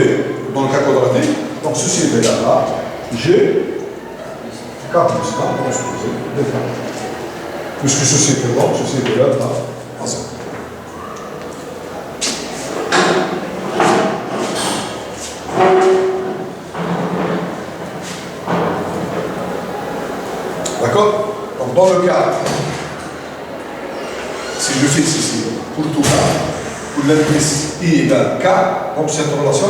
dans le cas quadratique. Donc ceci est égal à g k plus 1 transposé dk. Puisque ceci est égal, ceci est égal à 0. D'accord? Donc dans le cas, si je fixe ici, pour tout cas, pour l'indice I égale K, donc cette relation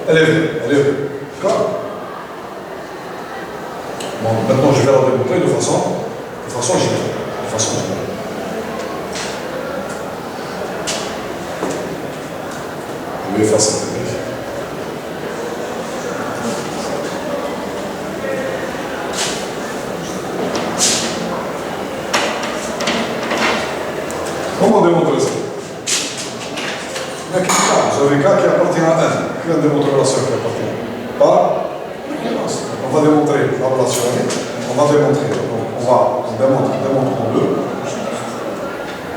elle est vraie. D'accord? Bon, maintenant je vais la démontrer de façon générale. Je vais effacer cette image. Comment démontrer ça? Il y a K, vous avez K qui appartient à N. Qui vient démontrer la relation qui appartient? Pas? On va démontrer la relation N. On va démontrer. Donc on démontrons 2.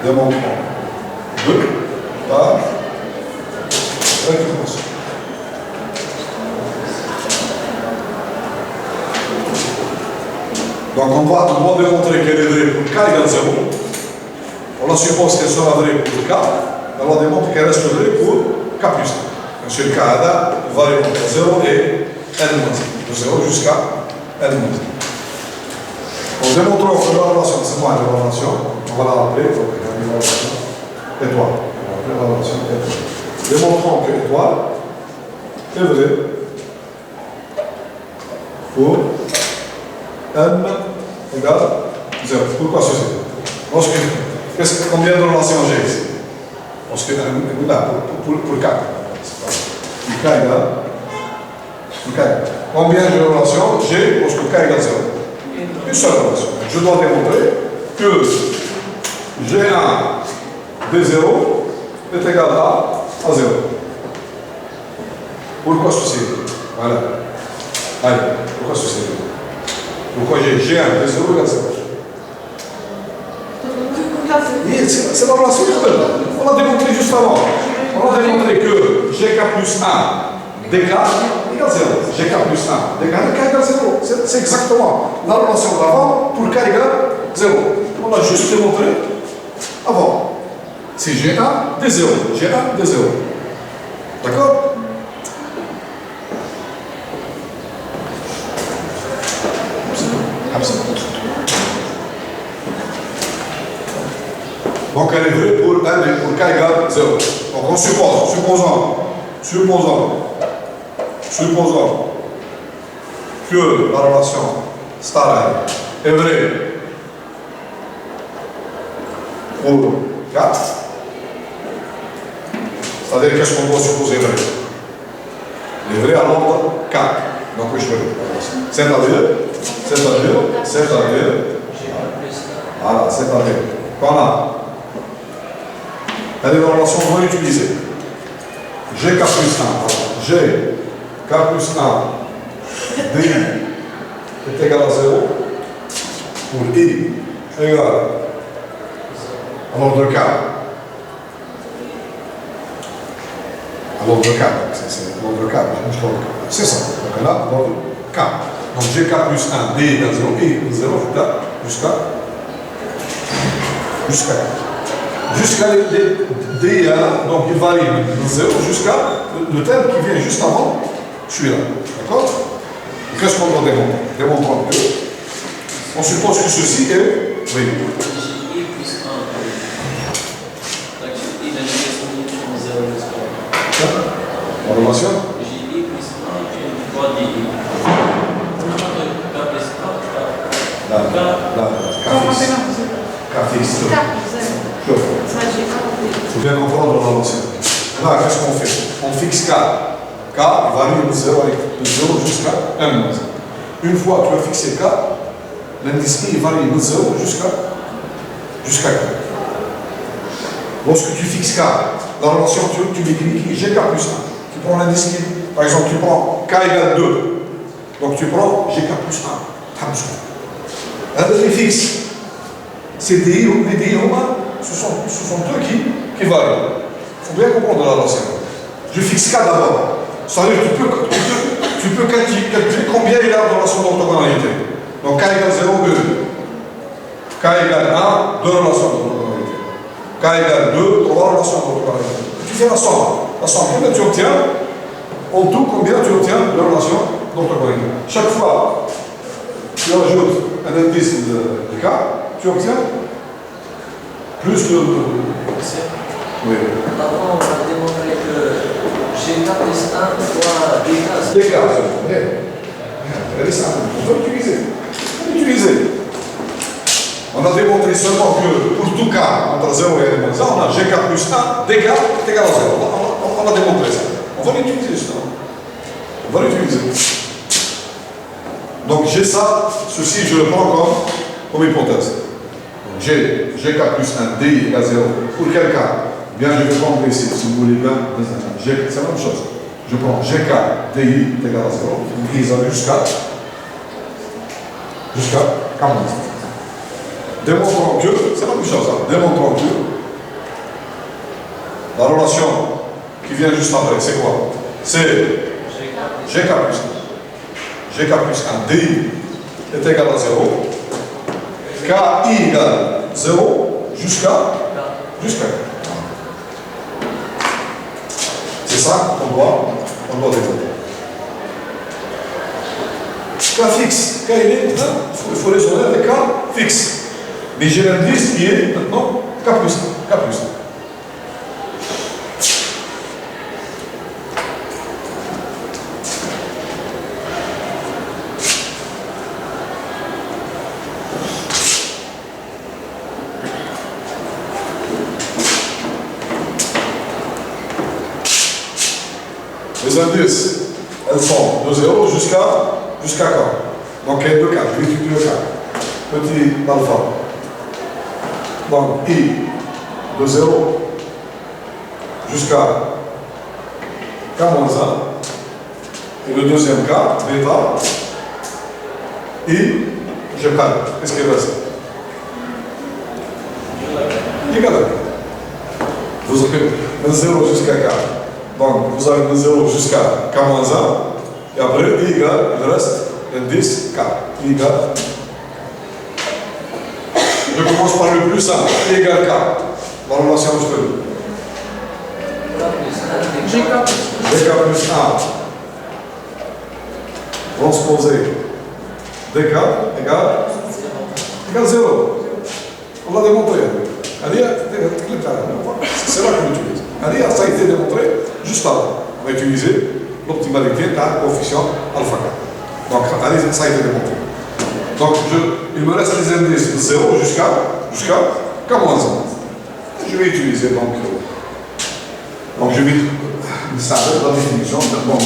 Démontrons 2 par récurrence. Donc on va démontrer qu'elle est vraie pour K égale 0. On la suppose qu'elle sera vraie pour K, alors on démontre qu'elle reste vraie pour K plus 1. Monsieur le K varie entre 0 et N-1, de 0 jusqu'à N-1. En démontrant que la relation, c'est moi la relation, on va la rappeler, donc la relation étoile. On va appeler la relation étoile. Démontrons que étoile est vraie pour N égale 0. Pourquoi ceci? Combien de relations j'ai ici? Parce que là, pour K. Pour K égale. Combien de relations j'ai parce que K égale 0? Une seule relation. Je dois démontrer que G1 D0 est égal à 0. Pourquoi ceci? Voilà. Allez, pourquoi ceci? Pourquoi j'ai G1 plus 0 égale 0? C'est la relation. On a démontré juste avant. On a démontré que GK plus 1 DK égale 0. GK plus 1 DK égale 0. C'est exactement la relation d'avant pour K égale 0. On a juste démontré avant. C'est G1 D0. G1 D0. D'accord? Donc elle est vraie pour N et pour K égale 0. Donc on suppose, supposons que la relation star est vraie pour 4. C'est-à-dire qu'est-ce qu'on doit supposer vrai? Elle est vraie à l'ordre 4. Donc oui, je peux. C'est-à-dire, voilà, c'est-à-dire qu'on a. Elle est dans la relation non utilisée. GK plus 1. GK plus 1 DI est égal à 0 pour I égale à l'ordre 4. À l'ordre 4. C'est l'ordre 4. C'est ça. Donc là, l'ordre 4. Donc GK plus 1 DI égale 0. I égale 0 jusqu'à les DI, donc il varie de 0 jusqu'à le terme qui vient juste avant celui-là. D'accord? Qu'est-ce qu'on doit démontrer? Démontrons que on suppose que ceci est. Oui. JI plus 1. Donc JI de l'égation de 0 jusqu'à. En relation? JI plus 1 une fois DI. K plus 1. Là. K fixe. Il faut bien comprendre la relation. Là, qu'est-ce qu'on fait? On fixe K. K varie de 0 jusqu'à 1. Une fois que tu as fixé K, l'indice I varie de 0 jusqu'à K. Lorsque tu fixes K, la relation, tu l'écris GK plus 1. Tu prends l'indice I. Par exemple, tu prends K égale 2. Donc tu prends GK plus 1. Un demi fixe. C'est DI ou les DI romains. Ce sont deux qui varient. Il faut bien comprendre la relation. Je fixe K d'abord. C'est-à-dire que tu peux calculer combien il a de relations d'orthogonalité. Donc K égale 0, 1. K égale 1, 2 relations d'orthogonalité. K égale 2, 3 relations d'orthogonalité. Tu fais la somme. La somme, combien tu obtiens? En tout, combien tu obtiens de relations d'orthogonalité? Chaque fois, tu ajoutes un indice de K, tu obtiens plus que. Oui. Avant, on a démontré que GK plus 1 fois DK. DK, c'est simple. On peut l'utiliser. On a démontré seulement que pour tout cas, entre 0 et 1, on a GK plus 1, DK est égal à 0. On a démontré ça. On va l'utiliser justement. On va l'utiliser. Donc j'ai ça, ceci je le prends comme hypothèse. J'ai GK plus 1, DI égale 0. Pour quel cas? Bien, je vais prendre ici, si vous voulez bien, c'est la même chose. Je prends GK, DI est égal à 0. Donc ils arrivent jusqu'à 40. Démontrons que, c'est la même chose, démontrons que la relation qui vient juste après, c'est quoi? C'est GK plus 1. GK plus 1, DI est égal à 0. KI égale 0 jusqu'à. C'est ça qu'on doit développer. K fixe, K il est, il faut raisonner avec K fixe. Mais j'ai l'indice qui est maintenant K plus 1. Les indices, elles sont de 0 jusqu'à quand? Donc il y a deux cas, je vais multiplier le cas. Petit alpha. Donc I de 0 jusqu'à K-1 Et le deuxième cas, bêta, I, je calme. Qu'est-ce qu'il reste? I calme. Vous avez de 0 jusqu'à K. Donc, vous avez de 0 jusqu'à K-1. Et après, I égale, il reste le 10 K. I égale. Je commence par le plus simple. I égale K. La relation entre eux. GK. DK plus 1. Transposé. DK égale 0. On l'a démontré. C'est là qu'on utilise. Ça a été démontré juste avant. On va utiliser l'optimalité d'un coefficient alpha K. Donc, ça a été démontré. Donc, il me reste les indices de 0 jusqu'à K-1. Je vais utiliser donc je vais savoir la définition. Donc,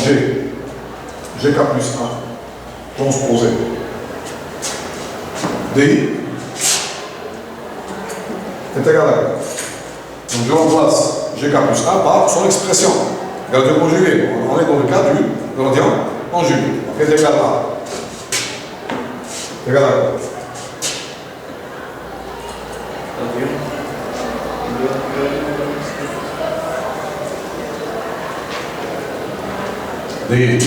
GK plus 1 transposé DI est égal à quoi? Donc je remplace GK plus 1 par son expression. Gradient conjugué. On est dans le cas du gradient conjugué. Donc est égal à. Égal à quoi? DI.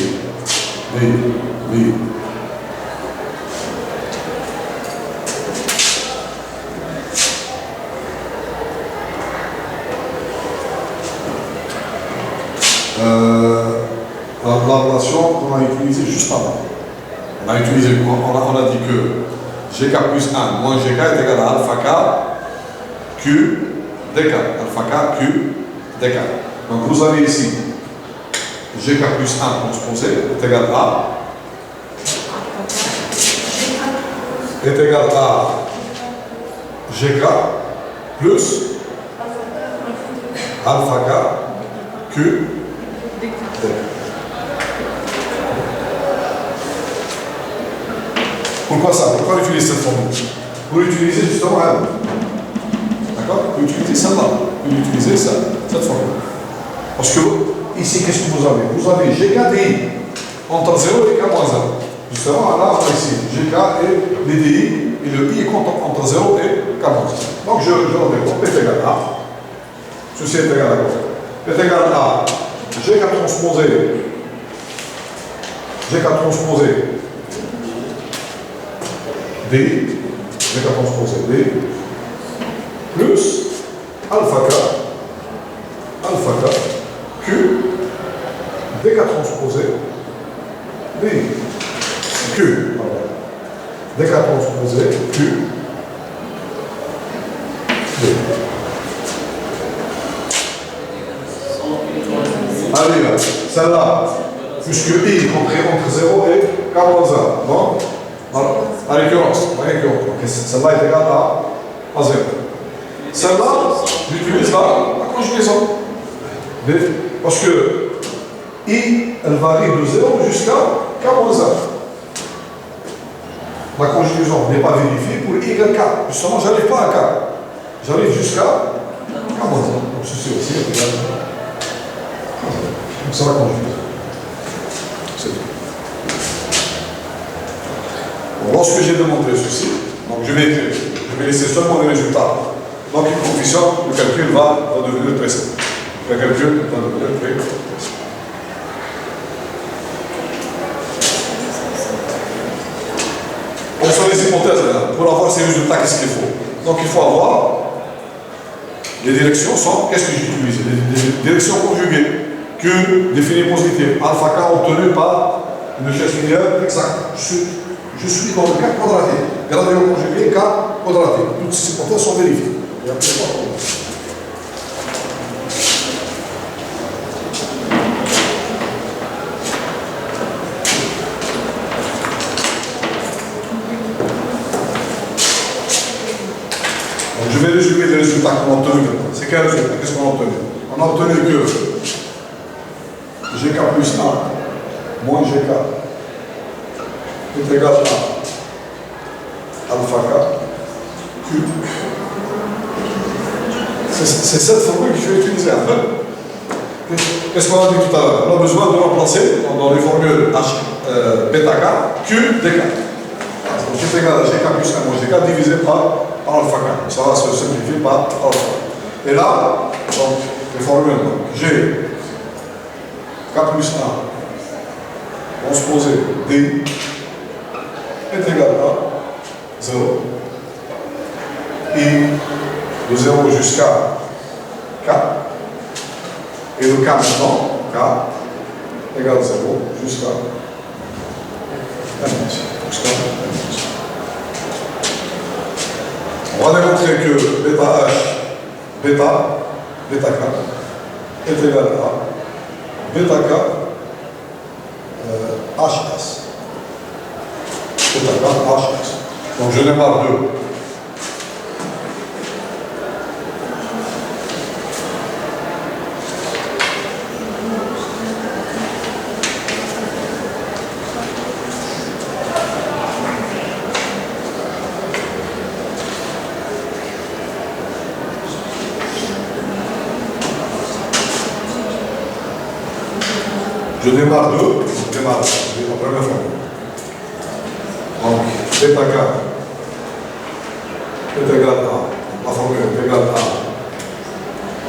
La relation qu'on a utilisée juste avant. On a dit que GK plus 1 moins GK est égal à alpha K Q DK. Alpha K Q DK. Donc vous avez ici GK plus 1 transposé est égal à GK plus alpha K Q DK. Pourquoi ça? Pourquoi utiliser cette formule? Pour utiliser justement elle. D'accord? Pour utiliser celle-là. Pour utiliser cette formule. Parce que ici, qu'est-ce que vous avez? Vous avez GKDI entre 0 et K-1. Justement, là, on a ici GK et les DI, et le I est entre 0 et K-1. Donc, je le découpe. P est égal à. Ceci est égal à quoi? P est égal à GK transposé D, GK transposé D, plus alpha K, Q, DK transposé D, Q, DK transposé Q, D. Allez, là, celle-là, puisque I est compris entre 0 et K-1. Donc, à récurrence, celle-là est égale à 0. Celle-là, j'utilise la conjugaison. Parce que I, elle varie de 0 jusqu'à K-1. La conjugaison n'est pas vérifiée pour I égale K. Justement, je n'arrive pas à K. J'arrive jusqu'à K-1. Donc ceci aussi est égal à. Donc c'est la conjugaison. C'est tout. Lorsque j'ai démontré ceci, donc je vais laisser seulement les résultats. Donc une coefficient, le calcul va devenir très simple. Le calcul va devenir très simple. On fait les hypothèses là. Pour avoir ces résultats, qu'est-ce qu'il faut? Donc il faut avoir les directions sont, qu'est-ce que j'utilise? Les directions conjuguées. Q défini positif, alpha K obtenu par une chaise linéaire exacte. Je suis dans le cas quadratique. Gradient conjugué, K quadratique. Toutes ces hypothèses sont vérifiées. Il n'y a pas de problème. Donc, je vais résumer les résultats qu'on a obtenus. C'est quel résultat? Qu'est-ce qu'on a obtenu? On a obtenu que GK plus 1 moins GK est égal à alpha K Q. C'est cette formule que je vais utiliser après. qu'est-ce qu'on a dit tout à l'heure? On a besoin de remplacer dans les formules bêta K, Q dK. Donc, Q est égal à GK plus 1 moins GK divisé par alpha K. Ça va se simplifier par alpha. Et là, donc, les formules, donc, G K plus 1 transposé D est égal à 0. I de 0 jusqu'à K. Et le K maintenant, K égale 0 jusqu'à on va démontrer que bêta H, bêta K est égal à bêta K HS. Bêta K HS. Donc je démarre de je démarre la première fois. Donc, bêta K est égal à, la formule est égale à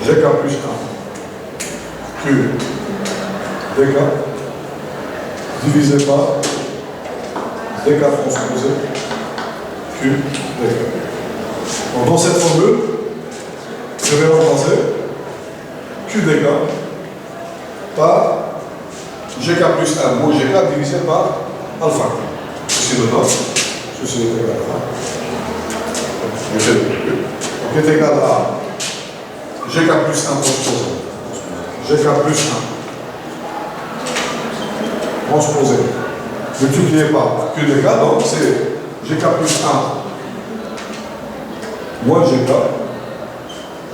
GK plus 1 Q dK divisé par dK transposé Q dK. Donc, dans cette formule, je vais remplacer Q dK par GK plus 1 moins GK divisé par alpha. Ceci le donne. Ceci est égal à. Donc est égal à GK plus 1 transposé. GK plus 1 transposé. Multiplié par Q dK, donc c'est GK plus 1 moins GK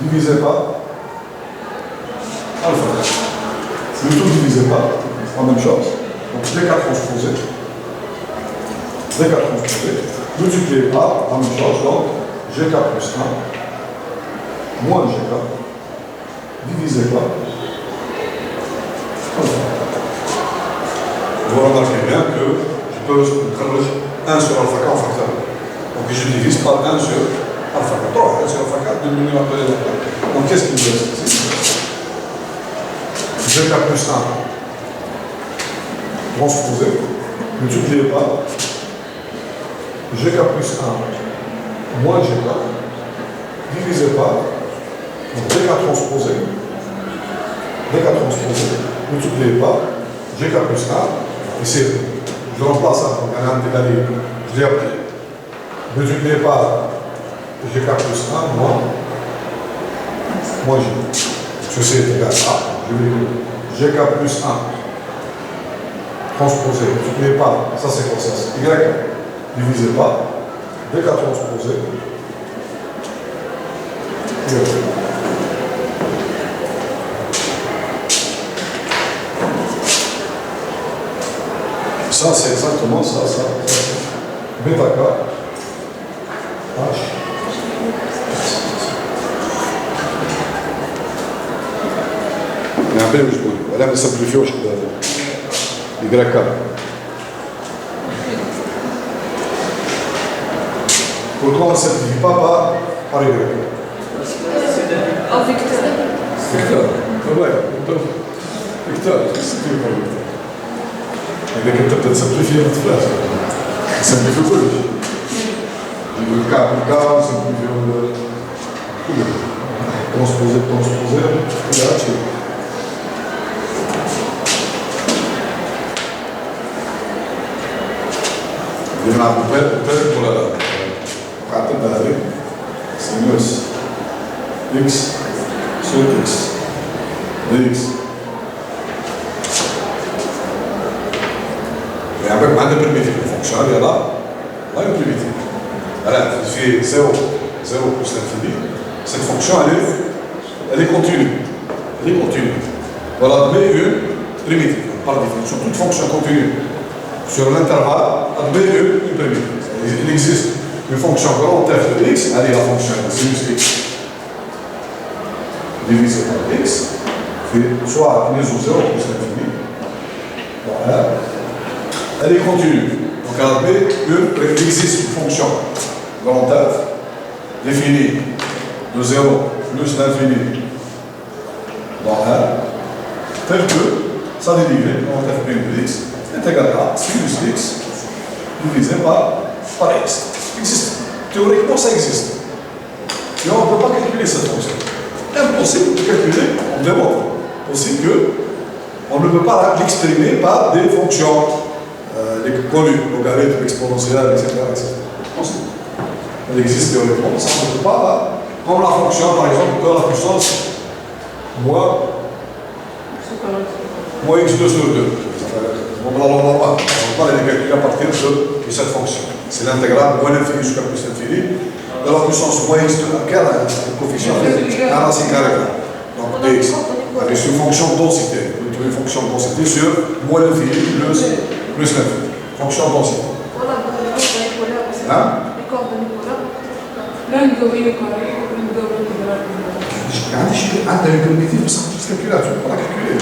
divisé par alpha. Le tout divisé par la même chose. Donc dK transposé, multiplié par la même chose, donc GK plus 1 moins GK divisé par alpha. Vous remarquez bien que je peux traduire 1 sur alpha K en facteur. Donc je divise par 1 sur alpha K. 3, 1 sur alpha K, diminue la période. Donc qu'est-ce qu'il me reste ici? GK plus 1 transposé, multiplié par GK plus 1 moins GK, divisé par DK transposé, multiplié par GK plus 1, ici, je remplace ça, donc un intégralité, je l'ai appris, multiplié par GK plus 1 moins G. Ceci est égal à, je vais dire, GK plus 1 transposé, multiplié par, ça c'est quoi ça, c'est Y divisé par DK transposé, Y. Ça c'est exactement ça, bêta K, H. نعمل مش بقول ولا بنسمبليفيوش كده YK. Pourquoi on ne simplifie pas par Y? En vecteur. Vecteur. Ouais, vecteur, c'est plus pour Vecteur. Il y a quelqu'un qui simplifie notre place. Il simplifie quoi lui? Le K, on simplifie le transposer, il y a là-dessus. Il y a un peu pour la sinus x sur x dx. Et avec ma primitive fonction, il y a là une primitive. Alors, je fais 0 plus l'infini. Cette fonction, elle est continue. Voilà, mais une primitive. Par définition, toute fonction continue sur l'intervalle, admet une primitive. Il existe une fonction grande f de x, elle est la fonction de sinus x divisé par x, soit infinie ou 0 plus l'infini. Voilà. Elle est continue. Donc elle admet qu'il existe une fonction dans f définie de 0 plus l'infini dans R, tel que sa dérivée dans f de x est égale à sinus x divisé par x. Existe. Théoriquement, ça existe. Mais on ne peut pas calculer cette fonction. Impossible de calculer, on démontre aussi qu'on ne peut pas l'exprimer par des fonctions connues, logarithme, exponentielle, etc. Impossible. Elle existe théoriquement, ça on ne peut pas, comme la fonction par exemple de la puissance moins x2 sur 2. On va les calculer à partir de cette fonction. C'est l'intégrale moins l'infini jusqu'à plus l'infini de la puissance moins x2. Quel est le coefficient? Un racine carrée. Donc dx. C'est une fonction de densité. Vous trouvez une fonction de densité sur moins l'infini plus l'infini. Fonction de densité. Hein? لا ندوي كاري ندوي انتجرال عندنا une primitive, ça tu peux pas calculer.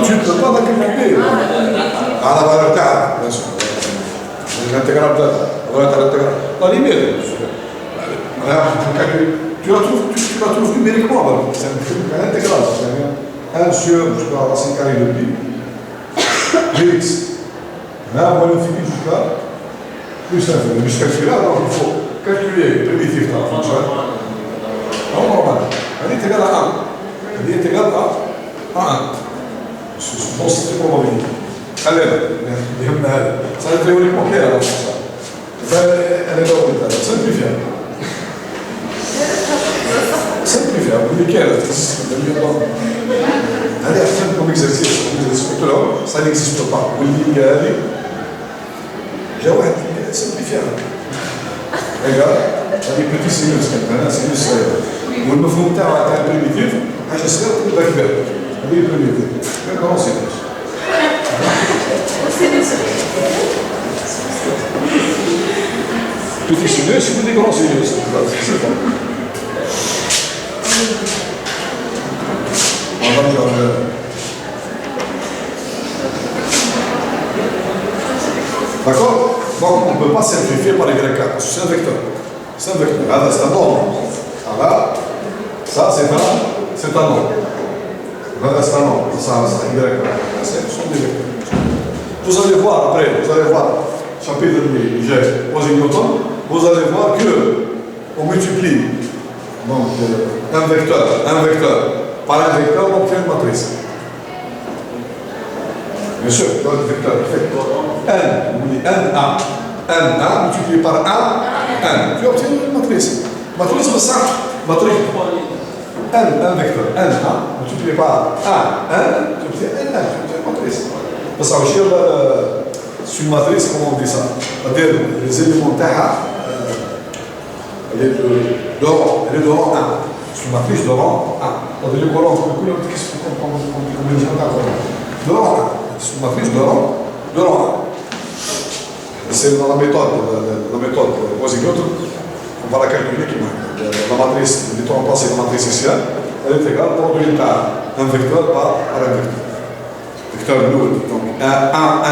Tu ne peux pas la calculer. على valeur تاعها bien sûr. L'intégrale بتاعها. valeur تاع l'intégrale. La limite. Tu la trouves numériquement. C'est une intégrale. C'est 1 sur la racine carrée de pi. Dx. Là, moins l'infini jusqu'à plus l'infini. Jusqu'à là, alors il faut calculer primitif dans la fonction. Non, normal. Elle est égale à 1. Elle est égale à 1. C'est bon, c'est probabilité. Allez, ça est théoriquement clair alors pour ça. Elle est là au détail. Simplifiable. Simplifiable. Nickel. Allez, faire comme exercice. Ça n'existe pas. Vous le dites, allez. J'ai ouais, simplifiable. Regarde, هذه petit sinus كان sinus والمفهوم تاعها تاع البريميتيف حاجه صغيره تبدا كبيره هذه البريميتيف كان سينوس petit sinus c'est des grands sinus d'accord. Donc on ne peut pas simplifier par Y4, parce que c'est un vecteur. C'est un vecteur. Là, c'est un nombre. Là, ça, c'est un nombre. Là, c'est un nombre. Ça, c'est un Y4. Ce sont des vecteurs. Vous allez voir après, chapitre de G, Osing Newton, vous allez voir qu'on multiplie donc, un vecteur par un vecteur, on obtient une matrice. Bien sûr, dans le vecteur, N1 multiplié par 1, tu obtiens une matrice. Matrice de 5. Matrice. Un vecteur, N1 multiplié par 1, tu obtiens N1, tu obtiens une matrice. Ça veut dire c'est une matrice, comment on dit ça? C'est-à-dire les éléments TAHA, elle est de rang 1. C'est une matrice de rang 1. C'est-à-dire les colonnes, qu'est-ce qu'on dit de rang 1. C'est une matrice de rang 1. C'est dans la méthode Osing-Newton, on va la calculer qui la matrice, mettons en place la matrice ici, elle est égale produit par un vecteur par un vecteur. Vecteur nul, donc 1,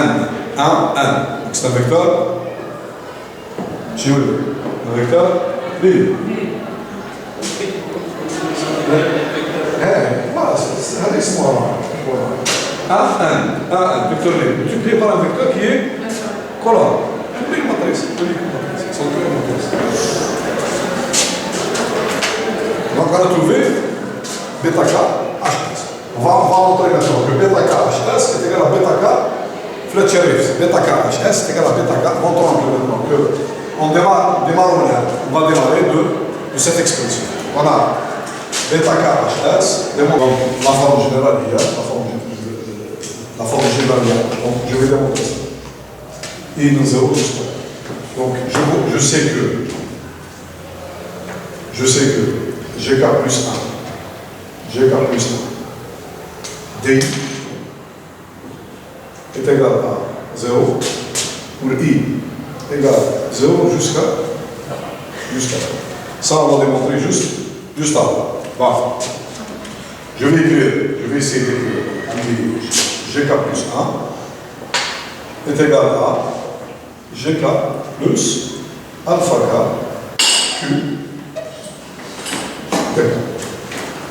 N. Donc c'est un vecteur, un vecteur libre. Voilà, c'est moi. 1, vecteur libre, multiplié par un vecteur qui est colonne. Unique matrice. C'est une matrice. Donc on a trouvé bêta K, HS. On va montrer maintenant que bêta K, HS est égal à bêta K, Fletcher-Rives. Bêta K, HS est égal à bêta K. Montrons maintenant qu'on démarre, on va démarrer de cette expression. On a bêta K, HS, donc la forme générale il y a, la forme générale il y a. Donc je vais démontrer ça. Et nous avons juste. Donc, je sais que GK plus 1, DI est égal à 0 pour I égale 0 jusqu'à. Ça, on va démontrer juste avant. Voilà. Je vais essayer d'écrire GK plus 1 est égal à GK plus alpha K Q delta.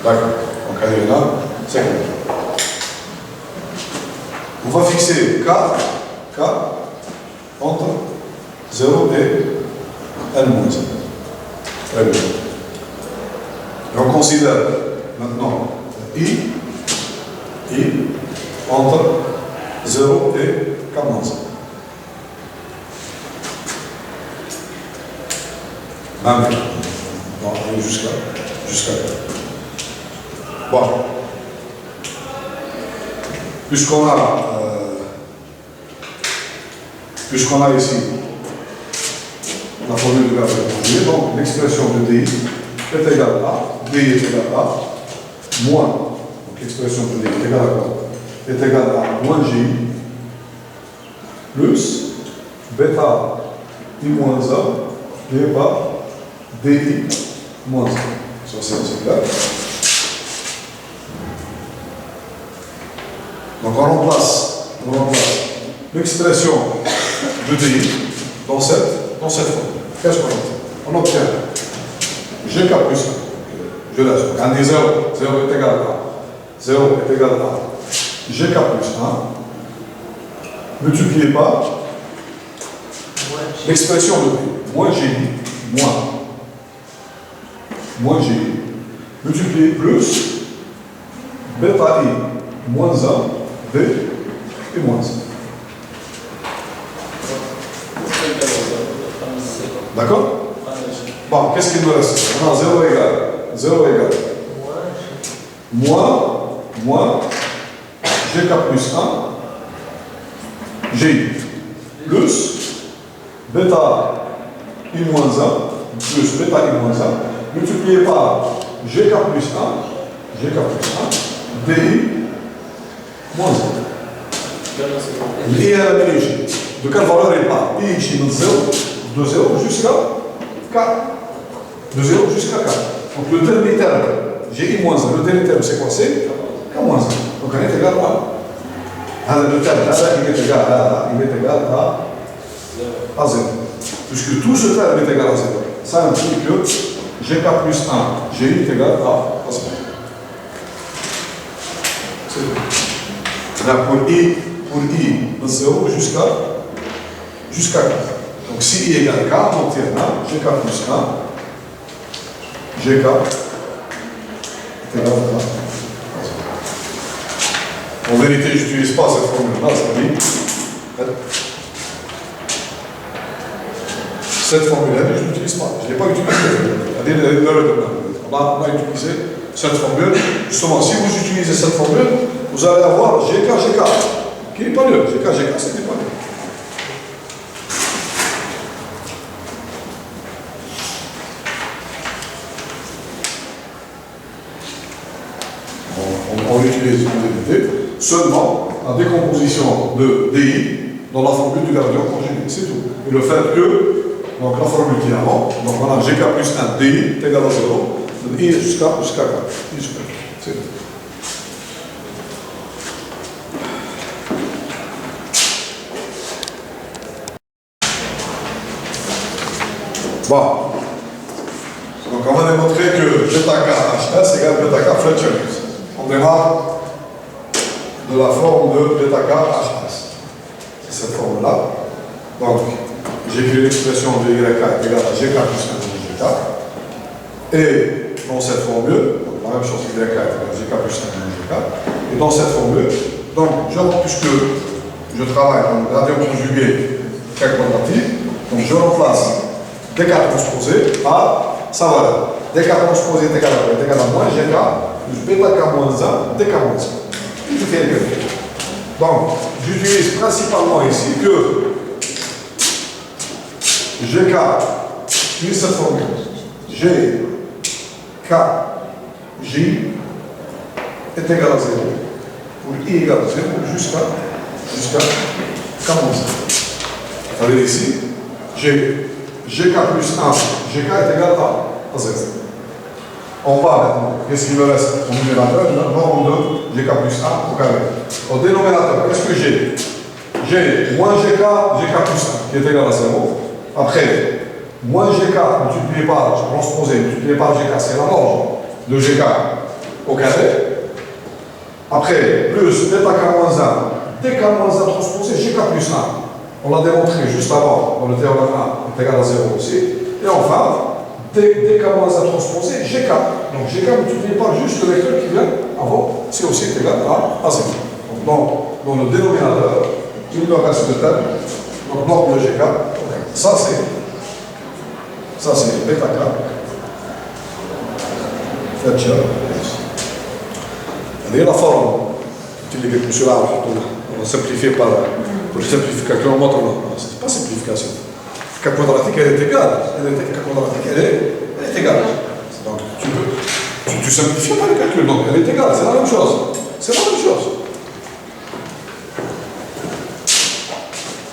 D'accord. Donc, allez là, c'est bon. On va fixer K entre 0 et N-1. Très bien. Et on considère maintenant I entre 0 et K-1. Bon, jusqu'à là. Bon. Puisqu'on a ici la formule de gaz conjugué, donc l'expression de DI est égale à, DI est égal à, moins, donc l'expression de DI est égale à quoi? Est égale à moins J plus bêta I moins 1 divisé par DI moins 1. Ça c'est clair. Donc on remplace l'expression de DI dans cette forme. Qu'est-ce qu'on obtient? On obtient GK plus 1. Je laisse. On dit 0. 0 est égal à 0 est égal à GK plus 1 multiplié par l'expression de DI. Moins GI moins GI multiplié plus bêta I moins 1 B et moins 1. D'accord? Bon, qu'est-ce qu'il nous reste? On a 0 égale. Moins GK plus 1 G plus bêta I moins 1 plus bêta I moins 1 multiplié par GK plus 1 DI moins 1. I à la G. De quelle valeur il part? I ici de 0 jusqu'à K. De 0 jusqu'à K. Donc le dernier terme, j'ai I moins 1. Le dernier terme, c'est quoi? C'est K moins 1. Donc on est égal à le terme, il est égal à 0. Puisque tout ce terme est égal à 0. Ça implique que GK plus 1, GI est égal à 0. C'est bon. Là, pour I de 0 jusqu'à K. Donc si I égale K, on obtient là GK plus 1, GK est égal à 0. En vérité, je n'utilise pas cette formule-là, c'est-à-dire cette formule-là, je ne l'utilise pas. Je ne l'ai pas utilisée. On a utilisé cette formule. Justement, si vous utilisez cette formule, vous allez avoir GK, qui n'est pas nul. GK, ce n'est pas nul. On l'utilise en vérité seulement en décomposition de DI dans la formule du gradient conjugué. C'est tout. Et le fait que donc la formule qui est avant, donc on a GK plus 1 DI est égal à 0, de I jusqu'à K. C'est tout. Bon. Donc on va démontrer que bêta K HS égale bêta K Fletcher. On démarre de la forme de bêta K HS. C'est cette forme-là. Donc, j'écris l'expression de YK est égale à GK plus 1 GK. Et dans cette formule, donc la même chose que YK est égale à GK plus 1 GK. Et dans cette formule, donc, puisque je travaille dans le gradient conjugué K quadratique, donc je remplace DK transposé par sa valeur. DK transposé est égal à moins GK plus bêta K moins 1 DK moins 1. Je fais le calcul. Donc, j'utilise principalement ici que GK, j'utilise cette formule. GK, J est égal à 0. Pour I égale à 0 jusqu'à K moins 1. Vous savez ici, GK plus 1, GK est égal à 0. On va maintenant, qu'est-ce qu'il me reste au numérateur? Norme de GK plus 1 au carré. Au dénominateur, qu'est-ce que j'ai? J'ai moins GK plus 1 qui est égal à 0. Après, moins GK multiplié par, transposé, multiplié par GK, c'est la norme de GK au carré. Après, plus bêta K moins 1, dk moins 1 transposé, GK plus 1. On l'a démontré juste avant dans le théorème 1 est égal à 0 aussi. Et enfin, dk moins 1 transposé, GK. Donc GK multiplié par juste le vecteur qui vient avant, c'est aussi égal à 0. Donc dans le dénominateur, il me reste le terme, donc norme de GK. Ça c'est bêta K. Fletcher. هذه la forme اللي قلت monsieur là on a simplifié par pour simplification on montre c'est pas simplification K quadratique elle est égale K quadratique elle est égale donc tu simplifies pas le calcul donc elle est égale c'est la même chose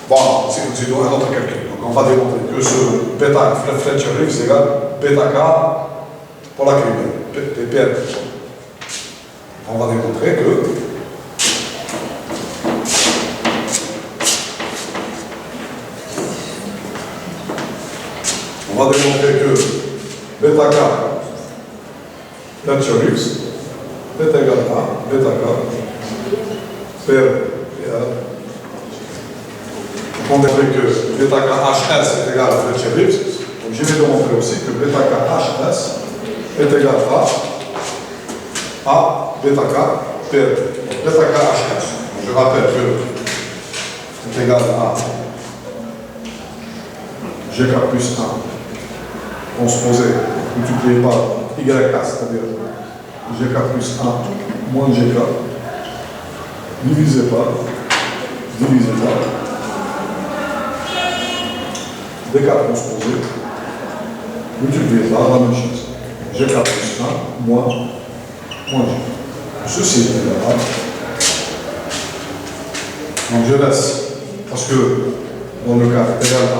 bon c'est un autre calcul donc on va démontrer que ce bêta Fletcher c'est égal bêta K pour la cube PPR. On va démontrer que bêta K Fletcher X est égal à bêta K per on démontrer que bêta K HS est égal à Fletcher X. Donc je vais démontrer aussi que bêta K HS est égal à bêta K per bêta K HS. Je rappelle que c'est égal à GK plus 1 transposé multiplié par YK, c'est-à-dire GK plus 1 moins GK divisé par DK transposé multiplié par la même chose. GK plus 1 moins G. Ceci est égal à. Donc je laisse, parce que dans le cas égal à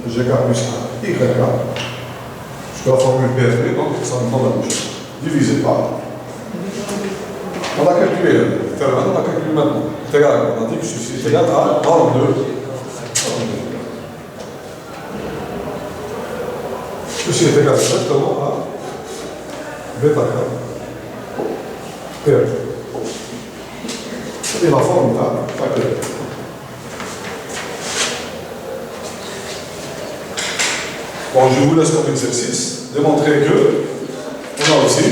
GK plus 1 YK, jusqu'à la formule PFP, donc ça me donne la même chose. Divisé par. On a calculé, on a calculé maintenant. C'est égal, on a dit que ceci est égal à 42. Ceci est égal exactement à bêta K per et la forme facteur. Bon, je vous laisse comme exercice démontrer que on a aussi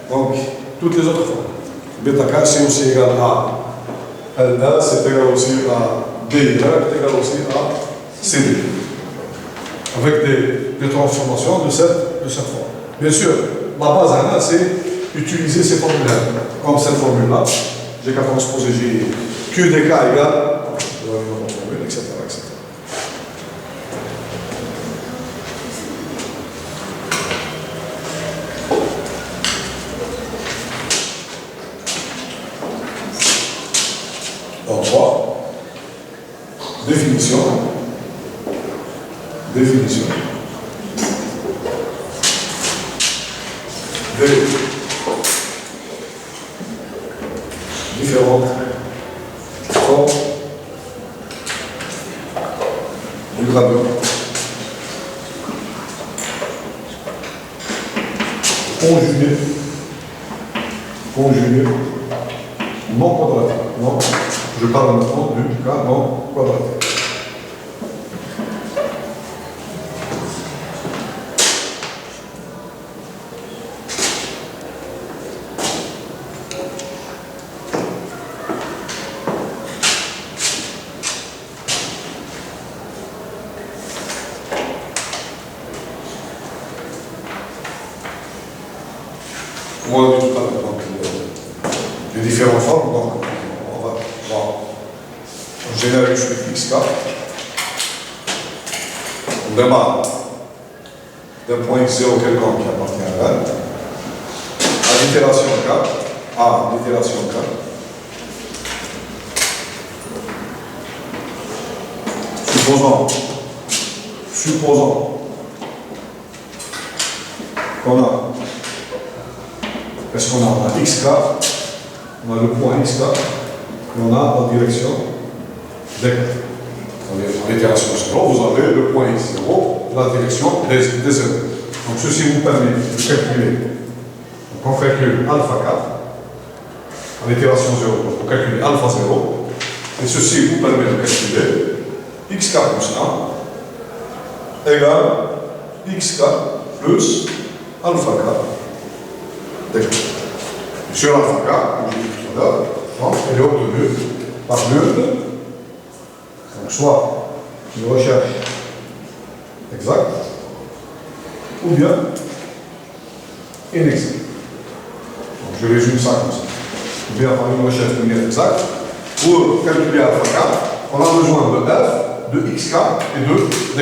donc toutes les autres formes. Bêta K c'est aussi égal à LA, c'est égal aussi à BY, c'est égal aussi à CD. Avec des transformations de cette forme. Bien sûr, la base à là, c'est utiliser ces formules-là. Comme cette formule-là, j'ai qu'à transposer Q dk égale, etc. Donc, 3. Définition. Des différentes formes du gradient conjugué non quadratique. Non, je parle maintenant du cas non quadratique. Moi, tout à l'heure, donc, les différentes formes, donc, on va voir. On génère une suite XK. On démarre d'un point X0 quelconque qui appartient à L, à l'itération K, supposant qu'on a, qu'est-ce qu'on a? On a xk, on a le point xk, et on a la direction dk. En itération 0, vous avez le point x0, la direction des 0. Donc ceci vous permet de calculer. Donc on calcule alpha 4, en itération 0, donc on calcule alpha 0, et ceci vous permet de calculer xk plus 1 égale xk plus alpha 4 dk. Sur alpha 4, comme j'ai dit tout à l'heure, elle est obtenue par l'une. Donc soit une recherche exacte, ou bien inexacte. Donc je résume ça comme ça. Ou bien par une recherche linéaire exacte, pour calculer alpha 4, on a besoin de f, de xk et de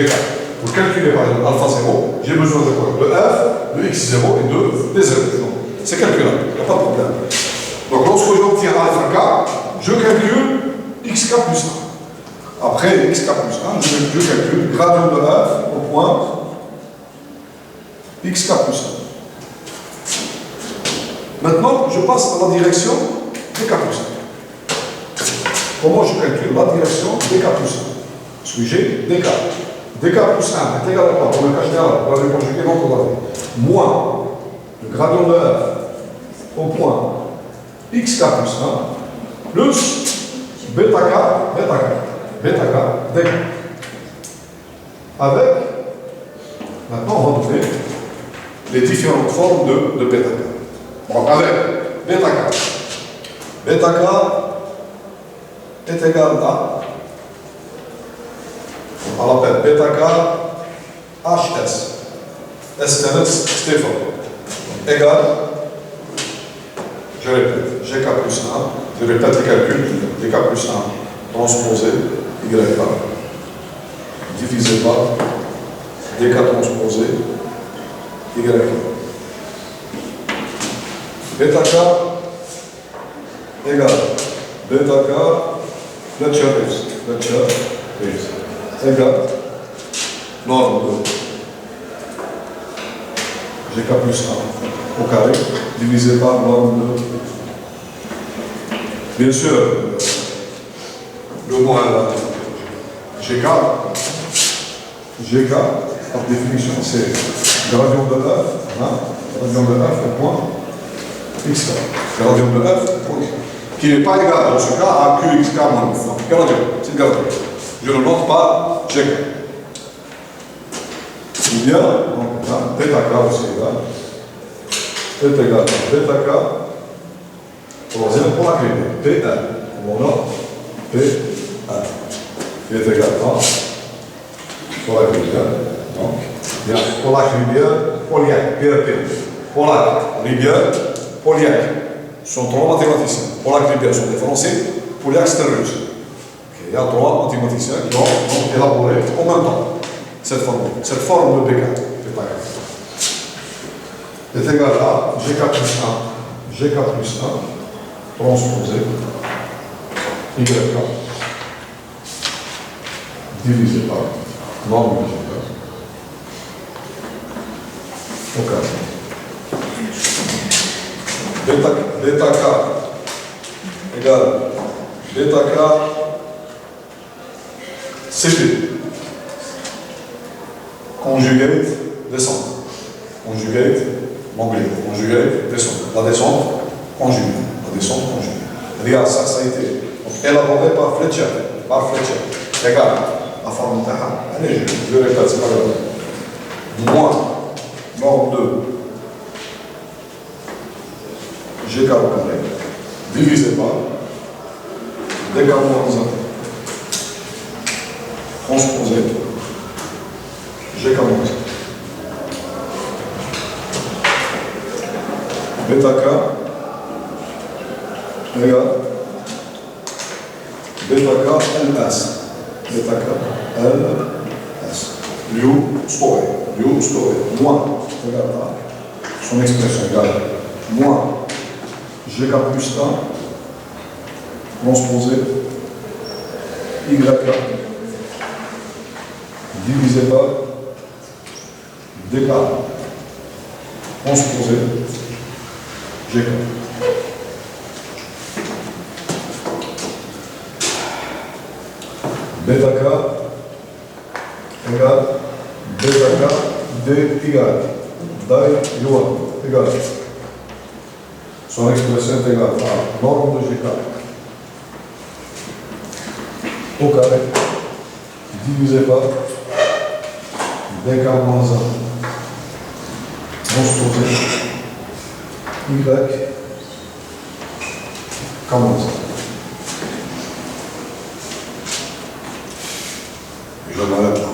dk. Pour calculer par exemple alpha 0, j'ai besoin de quoi? De f, de x0 et de d0. C'est calculable, il n'y a pas de problème. Donc lorsque j'obtiens alpha 4, je calcule xk plus 1. Après xk plus 1, je calcule le gradient de f au point xk plus 1. Maintenant, je passe à la direction dk plus 1. Comment je calcule la direction dk plus 1? Parce que j'ai dk. dk plus 1 est égal à quoi? Pour le cas général, on va le conjuguer dans le moins le gradient de f au point xk plus 1 plus bêta k dk. Avec, maintenant on va trouver les différentes formes de bêta k. Bon, avec bêta k est égal à, on l'appelle bêta k hs, SNS Stéphane, égal, je répète, gk plus 1, je répète les calculs, gk plus 1 transposé YK divisé par dk transposé YK. Bêta k égale bêta k Fletcher Waves égale norme de gk plus 1 au carré divisé par norme de. Bien sûr, le mot GK, par définition, c'est gradient de f, gradient de f au point xk. Gradient de f au point xk. Qui n'est pas égal dans ce cas à qxk moins 1. Gradient, c'est le gradient. Je le note par GK. Ou bien, donc, bêta k aussi égal. est égal à bêta k, troisième pour la clé PL. On a PL. Qui est égal à pour la clé donc, bien, pour la rivière Poliac, PRP. Pour la rivière Poliac. Ce sont trois mathématiciens. Pour la rivière sont des Français, Poliac c'est un Russe. Il y a trois mathématiciens qui ont élaboré en même temps cette forme de BK. Est égal à GK plus 1 transposé YK divisé par norme de GK au carré. Bêta K égale bêta K CP conjugate descente. Conjugate l'anglais, conjugate descente. La descente conjuguée. Regarde, ça a été élaboré par Fletcher. Regarde, la forme de Taha. Allez, je répète, c'est pas grave. Moins norme de GK au carré, divisé par DK moins 1. Transposé GK moins 1. Bêta K égale bêta K LS. Bêta K LS. Liu Story. Moins, regarde là, son expression égale moins GK plus 1 transposé YK divisé par DK transposé GK. Bêta K égale bêta K D égale dai Yuan égale son expression est égale à norme de GK au carré divisé par DK moins 1 transposé Y K moins 1. Je m'arrête là.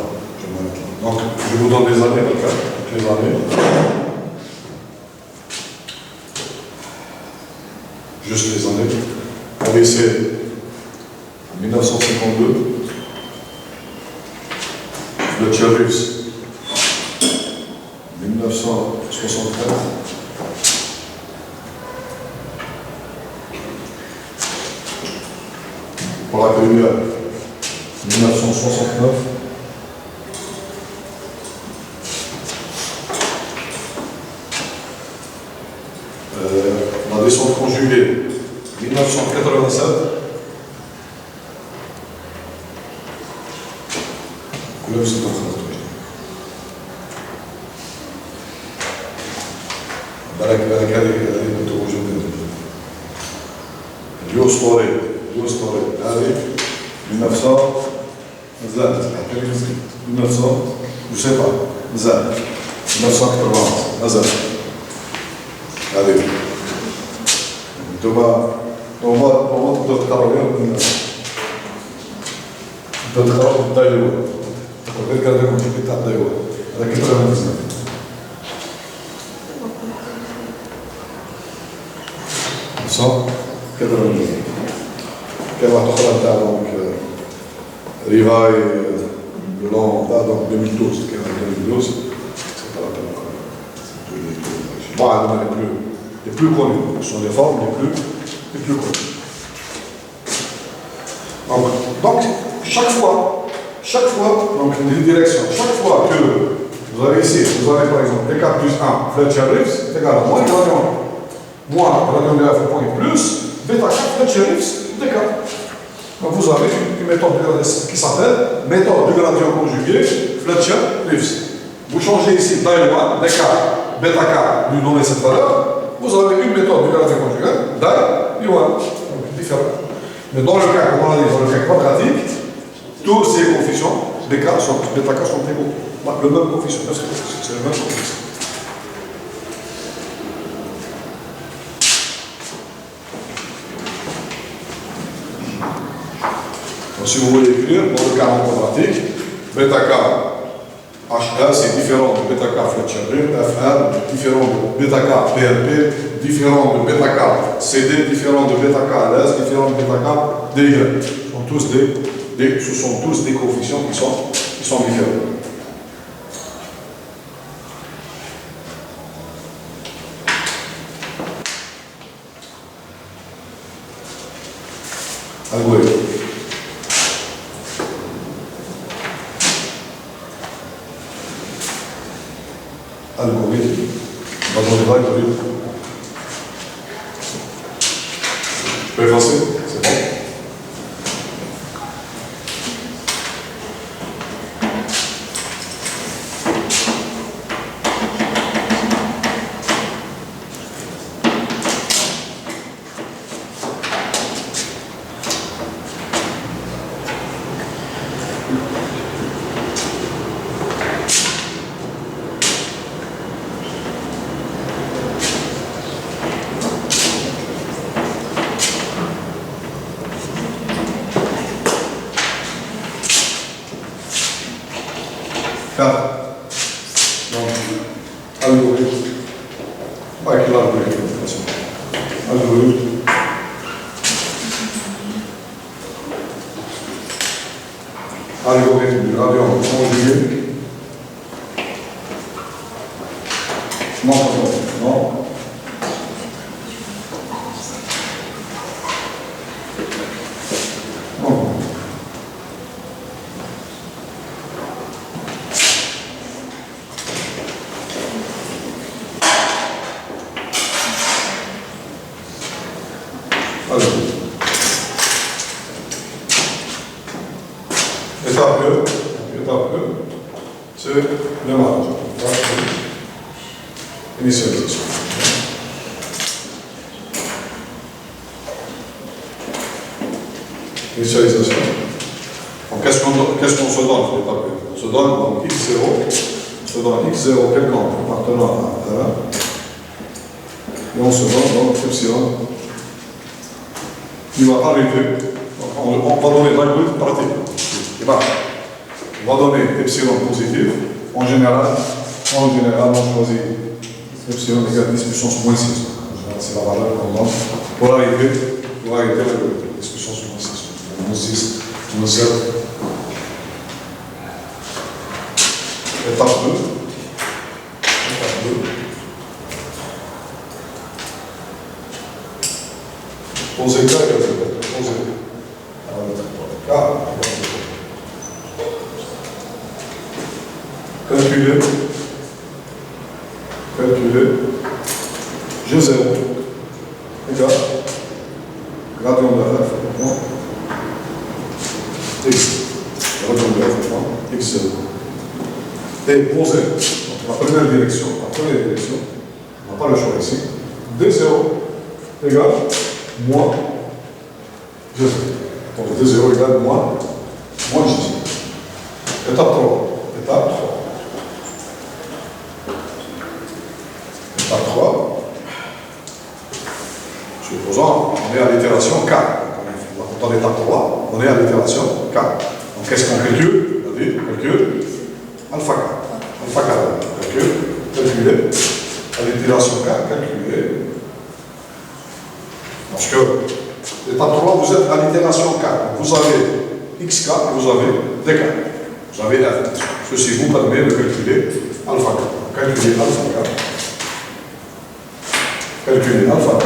Donc, je vous donne les années, d'accord? Toutes les années. Juste les années. ABC 1952. Fletcher Reeves 1973. Pour la première 1969. La descente conjuguée 1987. Couleur c'est en train de بالك هذه متوجهة اليو ستوري هذه 1900 زاد 1900 je sais pas زاد 1980 زاد هذه انتما تقدر تقرأ بالدايلو غير كان لكم في تاع الدايلو هذا كيف بزاف 1980 كاين واحد اخرى تاع دونك ريفاي لون تاع دونك 2012 كاين 2012 سي با لا بين les plus connus, ce sont les formes les plus connues. Donc chaque fois, donc les directions, chaque fois que vous avez ici, vous avez par exemple DK plus 1, Fletcher Reeves, c'est égal à moins gradient 1, moins gradient de F point plus, bêta 4, Fletcher Reeves, DK. Donc vous avez une méthode qui s'appelle méthode du gradient conjugué, Fletcher Reeves. Vous changez ici Dai 1, DK, bêta 4, lui donnez cette valeur. Vous avez une méthode du gradient conjugué, Dai, Yuan, donc différent. Mais dans le cas, comme on a dit, dans le cas quadratique, tous ces coefficients, bêta K sont égaux. Le même coefficient, c'est le même coefficient. Donc, si vous voulez écrire, dans le cas non quadratique, bêta K HA, c'est différent de bêta K Fletcher Reeves, FR, différent de bêta K PRP, différent de bêta K CD, différent de bêta K LS, différent de bêta K DY. Ce sont tous des coefficients qui sont différents. Algorithme. Algorithme. Algorithme. Je peux effacer? C'est bon? Donc, algorithme. Pas que l'algorithme, attention. Algorithme. Algorithme du gradient conjugué. Non, non. Allez. Étape 2, c'est le démarrage. Initialisation. Initialisation. Donc, qu'est-ce qu'on se donne sur l'étape 1? On se donne donc x0, on se donne x0 quelconque appartenant à 1, et on se donne donc epsilon qui va arriver. Donc, on va donner l'algorithme pratique. Et ben, on va donner epsilon positif. En général, on choisit epsilon égale 10 puissance moins 6. C'est la valeur qu'on donne pour arriver à l'algorithme. 10 puissance moins 6. Moins 6, moins 7. Étape 2. Poser K égale 0. Poser K égale 0. Calculer G0 égale gradient de f point x. Gradient de f point x0. Et poser donc, la première direction, on n'a pas le choix ici, D0 égale moins G0. Donc D0 égale moins G0. Étape 3. Étape 3. Supposons on est à l'itération K. Dans l'étape 3, on est à l'itération K. Donc qu'est-ce qu'on calcule? On dit calcule alpha K. Alpha K. Calculer. À l'itération K, calculer. Parce que l'étape 3, vous êtes à l'itération K. Vous avez xk et vous avez dk. Vous avez f. Ceci vous permet de calculer alpha K. Calculer alpha K. Calculer alpha K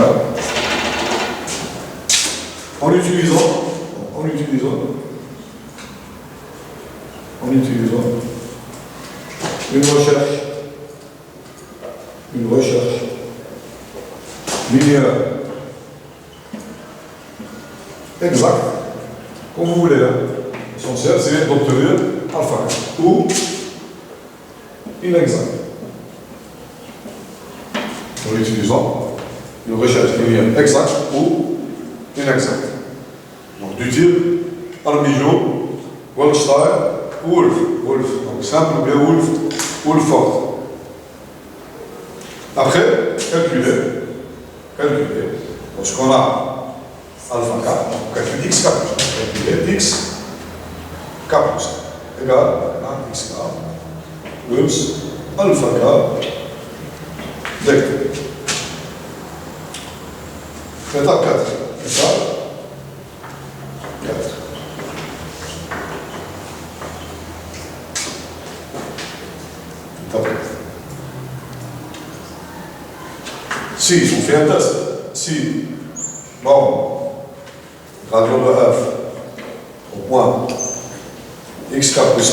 en utilisant une recherche linéaire exacte, comme vous voulez. L'essentiel, c'est d'obtenir alpha K ou inexact. En utilisant une recherche linéaire exacte ou inexacte. Donc du type Armijo, Goldstein, Wolf. Donc simple ou bien Wolford. Après, calculer. Lorsqu'on a alpha K, on calcule x K plus 1. Calculer x K plus 1 égale à x K plus alpha K dk. Étape 4. Étape 4. Si on fait un test, si, bon, gradient de f au point xk plus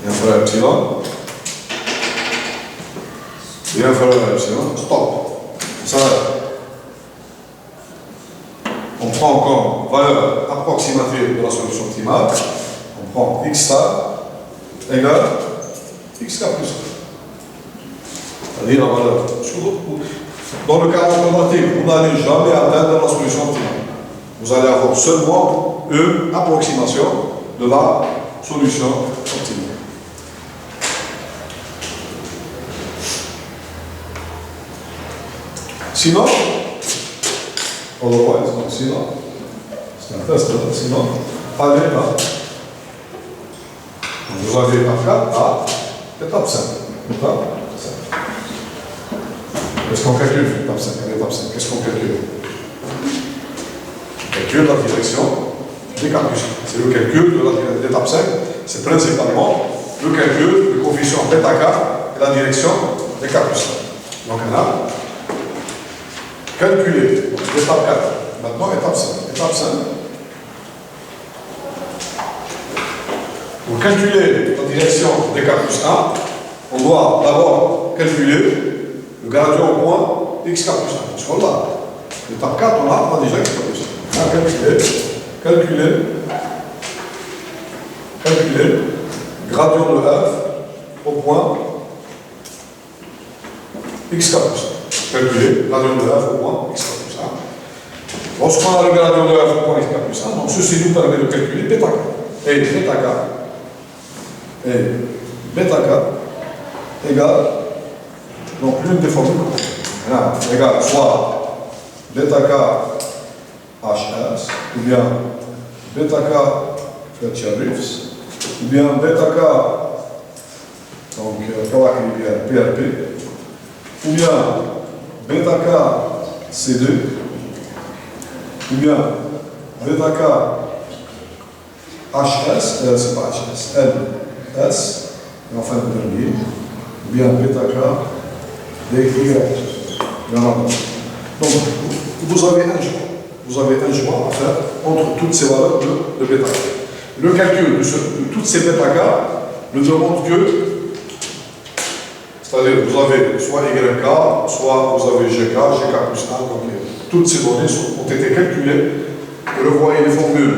1 est inférieur à epsilon, et inférieur à epsilon, stop. Ça, on prend comme valeur approximative de la solution optimale, on prend x star égale xk plus 1. C'est-à-dire la valeur. Dans le cas mathématique, vous n'allez jamais atteindre la solution optimale. Vous allez avoir seulement une approximation de la solution optimale. Sinon, c'est un test, sinon, allez là. Vous avez étape 4 à étape 5. Qu'est-ce qu'on calcule étape 5? Qu'est-ce qu'on calcule? On calcule la direction des cartouches. C'est le calcul de l'étape 5. C'est principalement le calcul du coefficient bêta K et la direction des cartouches. Donc on a calculé l'étape 4. Maintenant, étape 5. Étape 5. Pour calculer la direction des cartouches 1, on doit d'abord calculer le gradient au point xk plus 1. Parce qu'on l'a. L'étape 4, on a déjà x plus 1. On a calculer gradient de f au point x plus 1. Calculer gradient de f au point x plus 1. Lorsqu'on a le gradient de f au point x plus 1, donc ceci nous permet de calculer bêta k. Et bêta k égale donc l'une des formules égale soit bêta k hs ou bien bêta k Fletcher-Rives ou bien bêta k donc PRP ou bien bêta k C2 ou bien bêta k HS, c'est pas HS, LS, et enfin le dernier, ou bien bêta k DY. Donc, vous avez un choix. Vous avez un choix à faire entre toutes ces valeurs de bêta k. Le calcul de toutes ces bêta k ne demande que, c'est-à-dire vous avez soit YK, soit vous avez GK plus 1, donc toutes ces données ont été calculées. Et revoyez les formules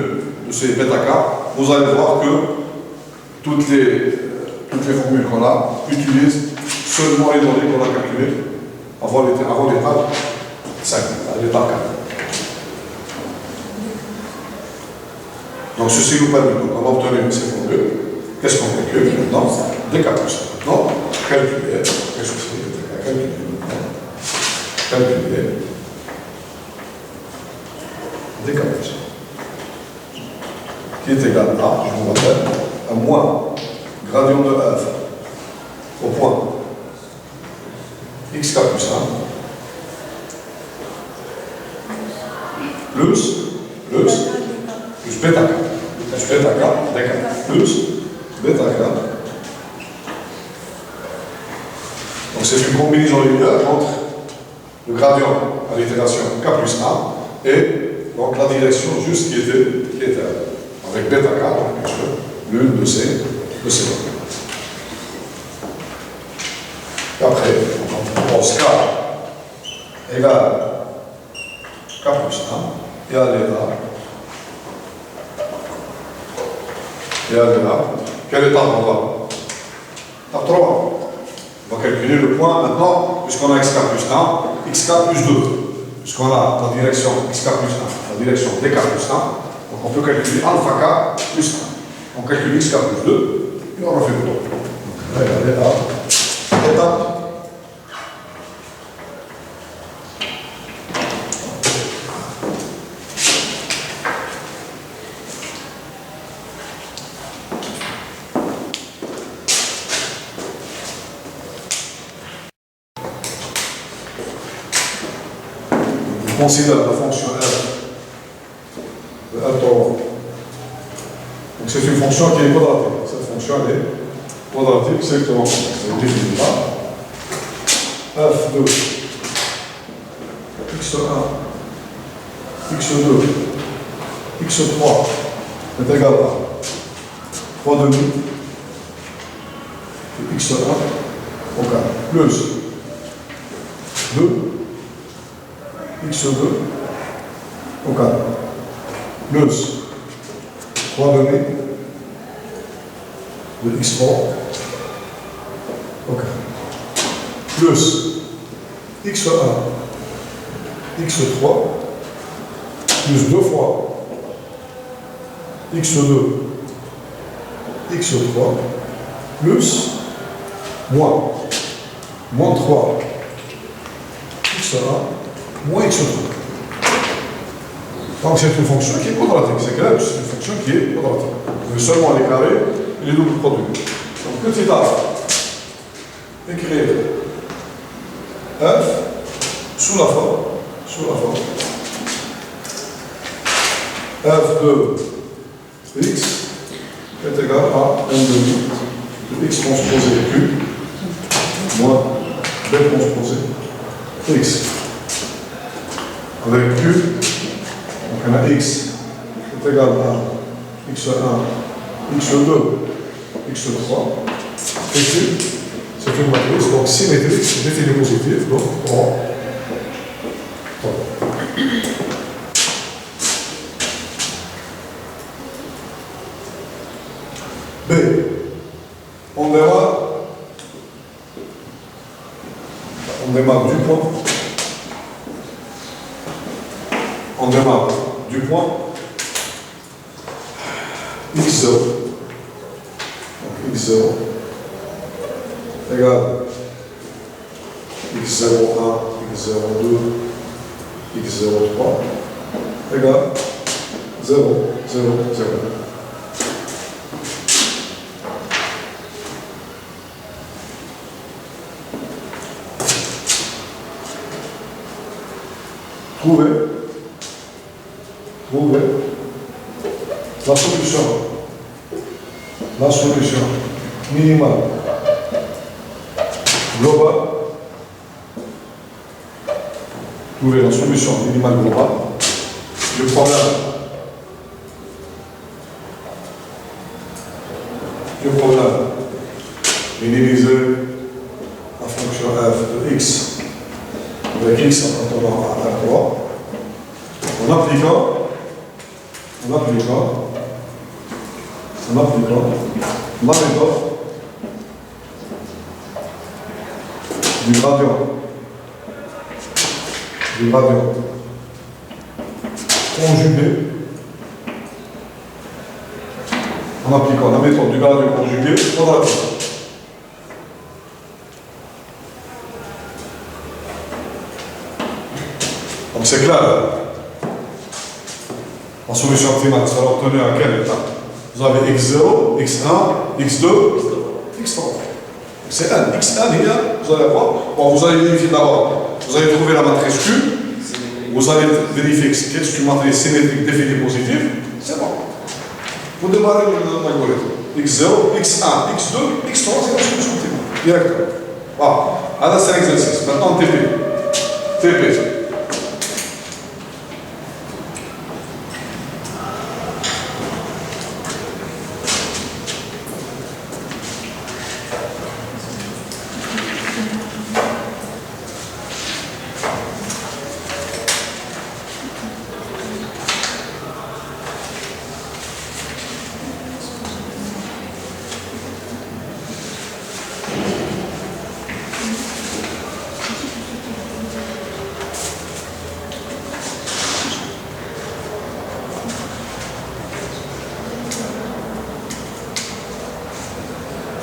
de ces bêta k, vous allez voir que toutes les formules qu'on a utilisent seulement les données qu'on a calculées avant l'étape 5, l'étape 4. Donc ceci nous permet d'obtenir ces formules. Qu'est-ce qu'on calcule maintenant? Dk plus 1. Maintenant, calculer. Qu'est-ce que c'est? Calculer. Dk plus 1. Qui est égal à, je vous rappelle, à moins gradient de f au point xk plus 1 plus bêta k. Bêta k, dk, plus bêta k. Donc c'est une combinaison linéaire entre le gradient à l'itération k plus 1 et donc la direction juste qui était avec bêta k, donc bien sûr, l'une de ces valeurs. Et après, on pose k égale k plus 1 et aller là. Et aller là. Quelle étape on va? Étape 3. On va calculer le point maintenant, puisqu'on a xk plus 1, xk plus 2. Puisqu'on a la direction xk plus 1, la direction dk plus 1, donc on peut calculer alpha k plus 1. On calcule xk plus 2 et on refait le tour. Donc, regardez là. Étape. On considère la fonction f de f torrent. Donc c'est une fonction qui est quadratique. Cette fonction elle est quadratique, c'est exactement comme ça. C'est défini là. F de x1, x2, x3 est égal à 3 demi de x1 au 4 plus 2 x2 au 4 plus 3 demi de x3 au 4 plus x1 x3 plus 2 fois x2 x3 plus moins 3 x1 moins x3. Donc c'est une fonction qui est quadratique, c'est clair, c'est une fonction qui est quadratique. Vous avez seulement les carrés et les doubles produits. Donc petit a, écrire f sous la forme f de x est égal à 1 demi de x transposé q moins b transposé x. Avec q, donc on a x est égal à x1, x2, x3, et q, c'est une matrice, donc symétrique, définie positive, donc 3. B. On démarre du point. On démarre du point x0. Donc x0 égale x01, x02, x03 égale 0, 0, 0. Trouver la solution minimale globale. Trouver la solution minimale globale du problème. Minimiser la fonction f de x avec x appartenant à R3 en appliquant la méthode du gradient conjugué, en appliquant la méthode du gradient conjugué quadratique. Donc c'est clair. La solution optimale sera obtenue à quelle étape? Vous avez x0, x1, x2, x3. C'est n. xn, vous allez voir. Bon, vous allez vérifier d'abord. Vous allez trouver la matrice Q. Vous allez vérifier que c'est une matrice symétrique définie positive. C'est bon. Vous démarrez l'algorithme. x0, x1, x2, x3, c'est la solution optimale. Directement. Voilà. Là, c'est l'exercice. Maintenant, TP.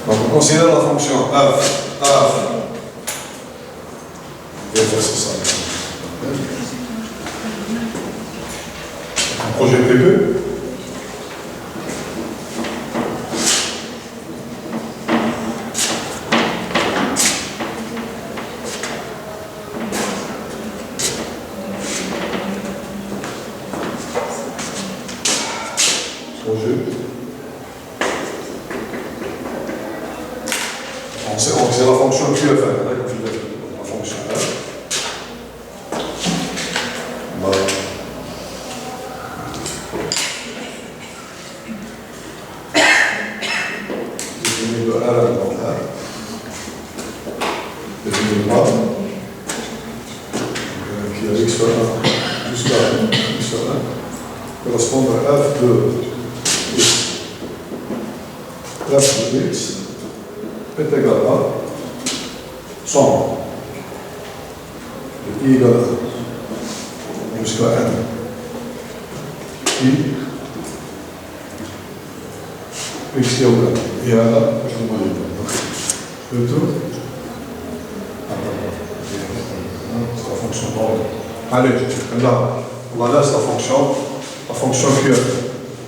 Donc on considère la fonction f. Je vais faire ça. Un projet PP. C'est la fonction QFN, la fonction F. Voilà. Définir le R dans R. Définir le A. Qui est x sur 1 jusqu'à x sur 1 correspond à f de x. F de x est égal à somme de i égale à jusqu'à n i x égale à i à la je le tout c'est la fonction d'ordre. Allez, là, voilà c'est la fonction QF.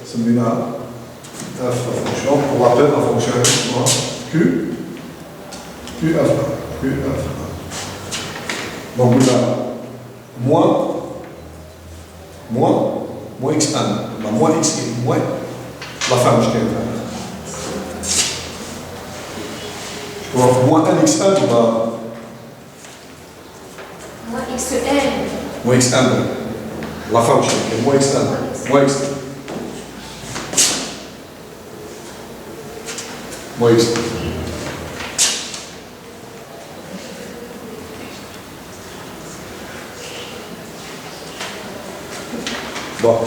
C'est bien f la fonction, on rappelle la fonction Q QF. Donc vous avez moins xn, moins x, moins la fin, je tiens. Je peux avoir moins nxn ou pas? Moins xn. La fin, je tiens. Moins xn. Moins xn. Moins xn. Bon. Donc,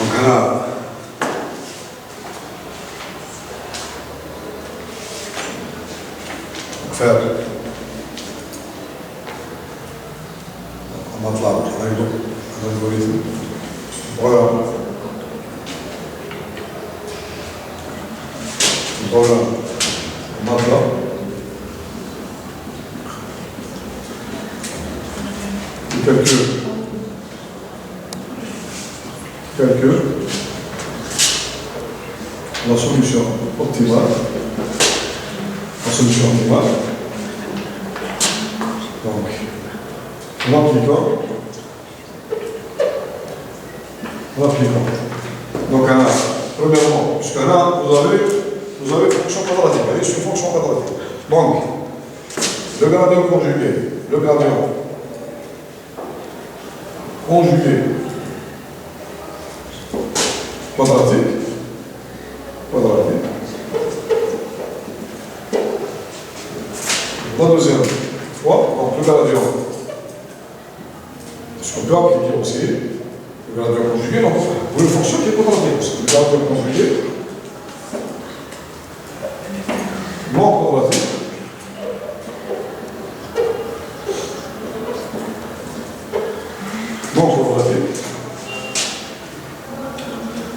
on a faire un matelas, un algorithme. Voilà. Voilà. Un matelas. Calcul la solution optimale. La solution optimale. Donc, en appliquant. Donc, premièrement, puisque là, vous avez fonction quadratique. Vous voyez, c'est une fonction quadratique. Donc, le gradient conjugué, quadratique. La deuxième fois, donc le gradient, ce qu'on peut appliquer aussi, le gradient conjugué, donc pour une fonction qui est quadratique aussi. Le gradient conjugué, non quadratique,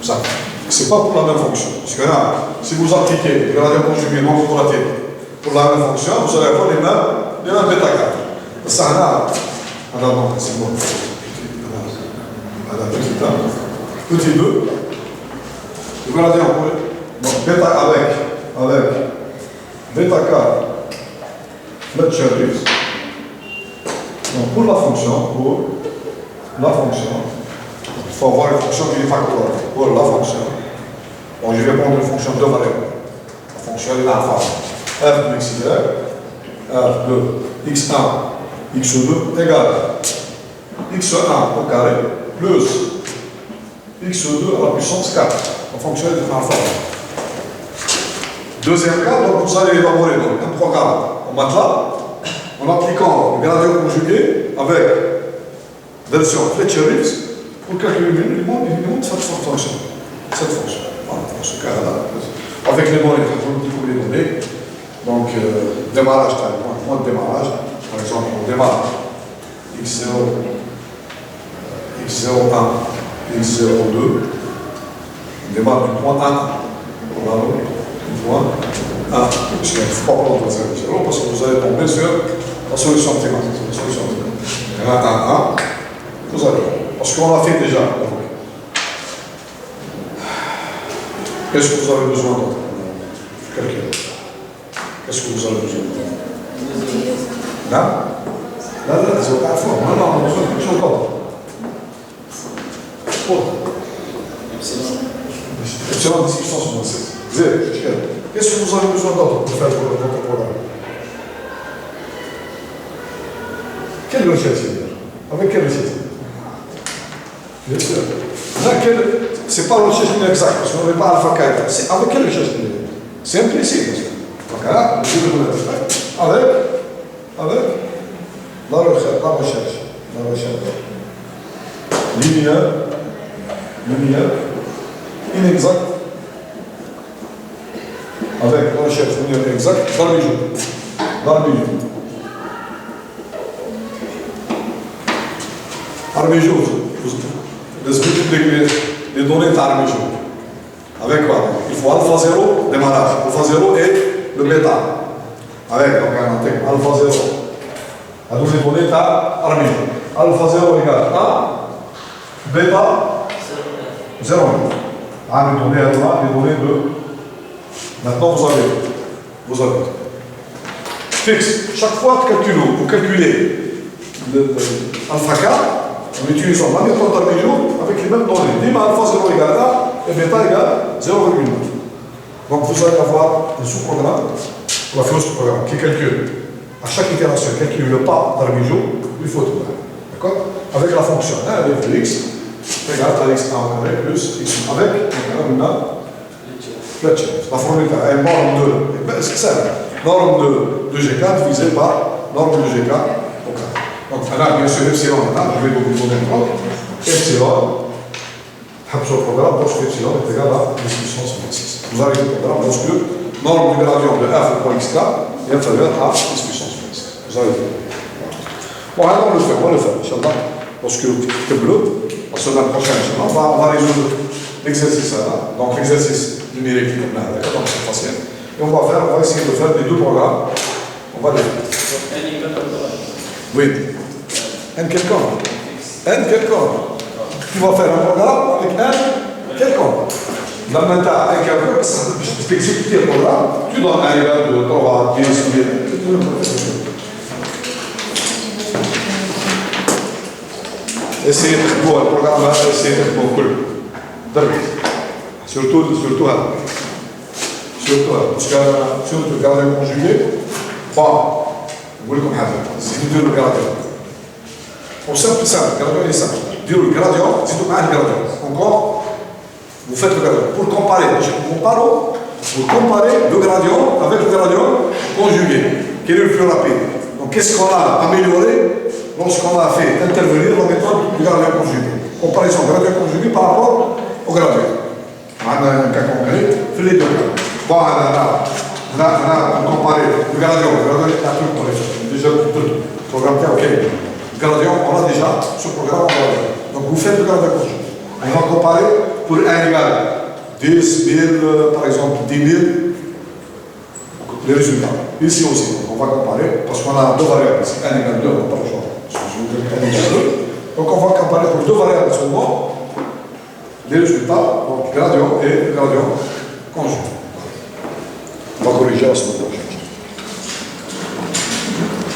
ça, c'est pas pour la même fonction. Parce que là, si vous appliquez le gradient conjugué non quadratique pour la même fonction, vous allez avoir les mêmes bêta 4. Ça, là, non, c'est bon. Petit 2, le gradient, donc bêta avec bêta 4, Fletcher-Rives. Donc pour la fonction, il faut avoir une fonction qui est factorielle. Pour la fonction, bon, je vais prendre une fonction de variable. La fonction est alpha. F de xy, f de x1, x2 égale x1 au carré plus x2 à la puissance 4. La fonction est alpha. Deuxième cas, donc vous allez élaborer donc, un programme en MATLAB en appliquant le gradient conjugué avec version Fletcher-Rives pour calculer le minimum de cette fonction. Voilà, dans ce cas-là, avec les données, les données. Donc, démarrage, point de démarrage. Par exemple, on démarre x0, x01, x02. On démarre du point 1. Voilà, du point 1. Parce qu'il ne faut pas prendre 0, parce que vous allez tomber sur la solution optimale. Il y en a un 1. Vous allez. Parce qu'on l'a fait déjà. Qu'est-ce que vous avez besoin d'autre? Qu'est-ce que vous avez besoin d'autre? Là, c'est pas fort. Non, on a besoin de quelque chose d'autre. Epsilon discussion sur le site. Qu'est-ce que vous avez besoin d'autre pour faire votre programme? Quelle recherche? Avec quelle recherche? Bien sûr. C'est pas la recherche exacte, parce qu'on n'avait pas alpha K. C'est avec quelle recherche? C'est implicite. Donc là, je vais vous le faire. Avec la recherche. Linéaire, inexacte. Avec la recherche linéaire exacte, dans le milieu. Arméjo, vous multipliez les données d'Arméjo. Avec quoi? Il faut alpha 0, démarrage. Alpha 0 et le bêta. Avec, donc, alpha 0. La double donnée d'Arméjo. Alpha 0 égale 1, bêta 0. Les données alpha, les données de. Maintenant, vous avez. Fixe. Chaque fois que vous calculez alpha K, en utilisant la méthode d'Arméjo avec les mêmes données. Dima alpha 0 égale 1 et bêta égale 0,9. Donc vous allez avoir un sous-programme, la fiche sous-programme, qui calcule à chaque itération, calcule le pas d'Arméjo, il faut tout. D'accord? Avec la fonction 1 de x égale à x1 carré plus x1 avec une Fletcher. La formule est une norme de. C'est ça, norme de G4 divisée par norme de G4 au carré. Donc là, bien sûr, epsilon, là, je vais vous donner un bloc. Epsilon epsilon, sur le programme lorsque epsilon est égal à 10 puissance moins 6. Vous avez le programme lorsque norme du gradient de f au point x est inférieure à 10 puissance moins 6. Vous avez le bon, alors on va le faire, Inch'Allah. Lorsque vous bleu, la semaine prochaine, Inch'Allah, on va résoudre l'exercice là. Donc l'exercice numérique comme là, donc c'est facile. Et on va essayer de faire les deux programmes. On va les faire. Oui. N quelconque. N quelconque. Tu vas faire un programme avec N quelconque. Là maintenant, avec un peu, je t'exécuter le programme, tu donnes un égal de 3, 10, 10. Essayez de voir le programme là, essayez de voir le surtout là. Surtout là. Parce que surtout le gradient conjugué, bon, vous voulez comme ça, c'est de le gradient. Au simple, le gradient est simple. Dire le gradient, c'est tout un gradient. Encore, vous faites le gradient. Pour comparer, vous comparez le gradient avec le gradient conjugué. Quel est le plus rapide? Donc, qu'est-ce qu'on a amélioré lorsqu'on a fait intervenir la méthode du gradient conjugué? Comparaison gradient conjugué par rapport au gradient. On a un cas concret, fait les deux cas. Bon, on a comparé le gradient est un truc pour les choses. Déjà, le programme OK. Le gradient, on l'a déjà, ce programme, on l'a. Donc, vous faites le gradient conjugué. On va comparer pour un égal 10 000, par exemple, 10 000, les résultats. Ici aussi, on va comparer, parce qu'on a deux variables ici, 1 égale 2, on n'a pas le choix. Donc on va comparer pour deux variables seulement les résultats, donc gradient et gradient conjugué. On va corriger à ce moment-là.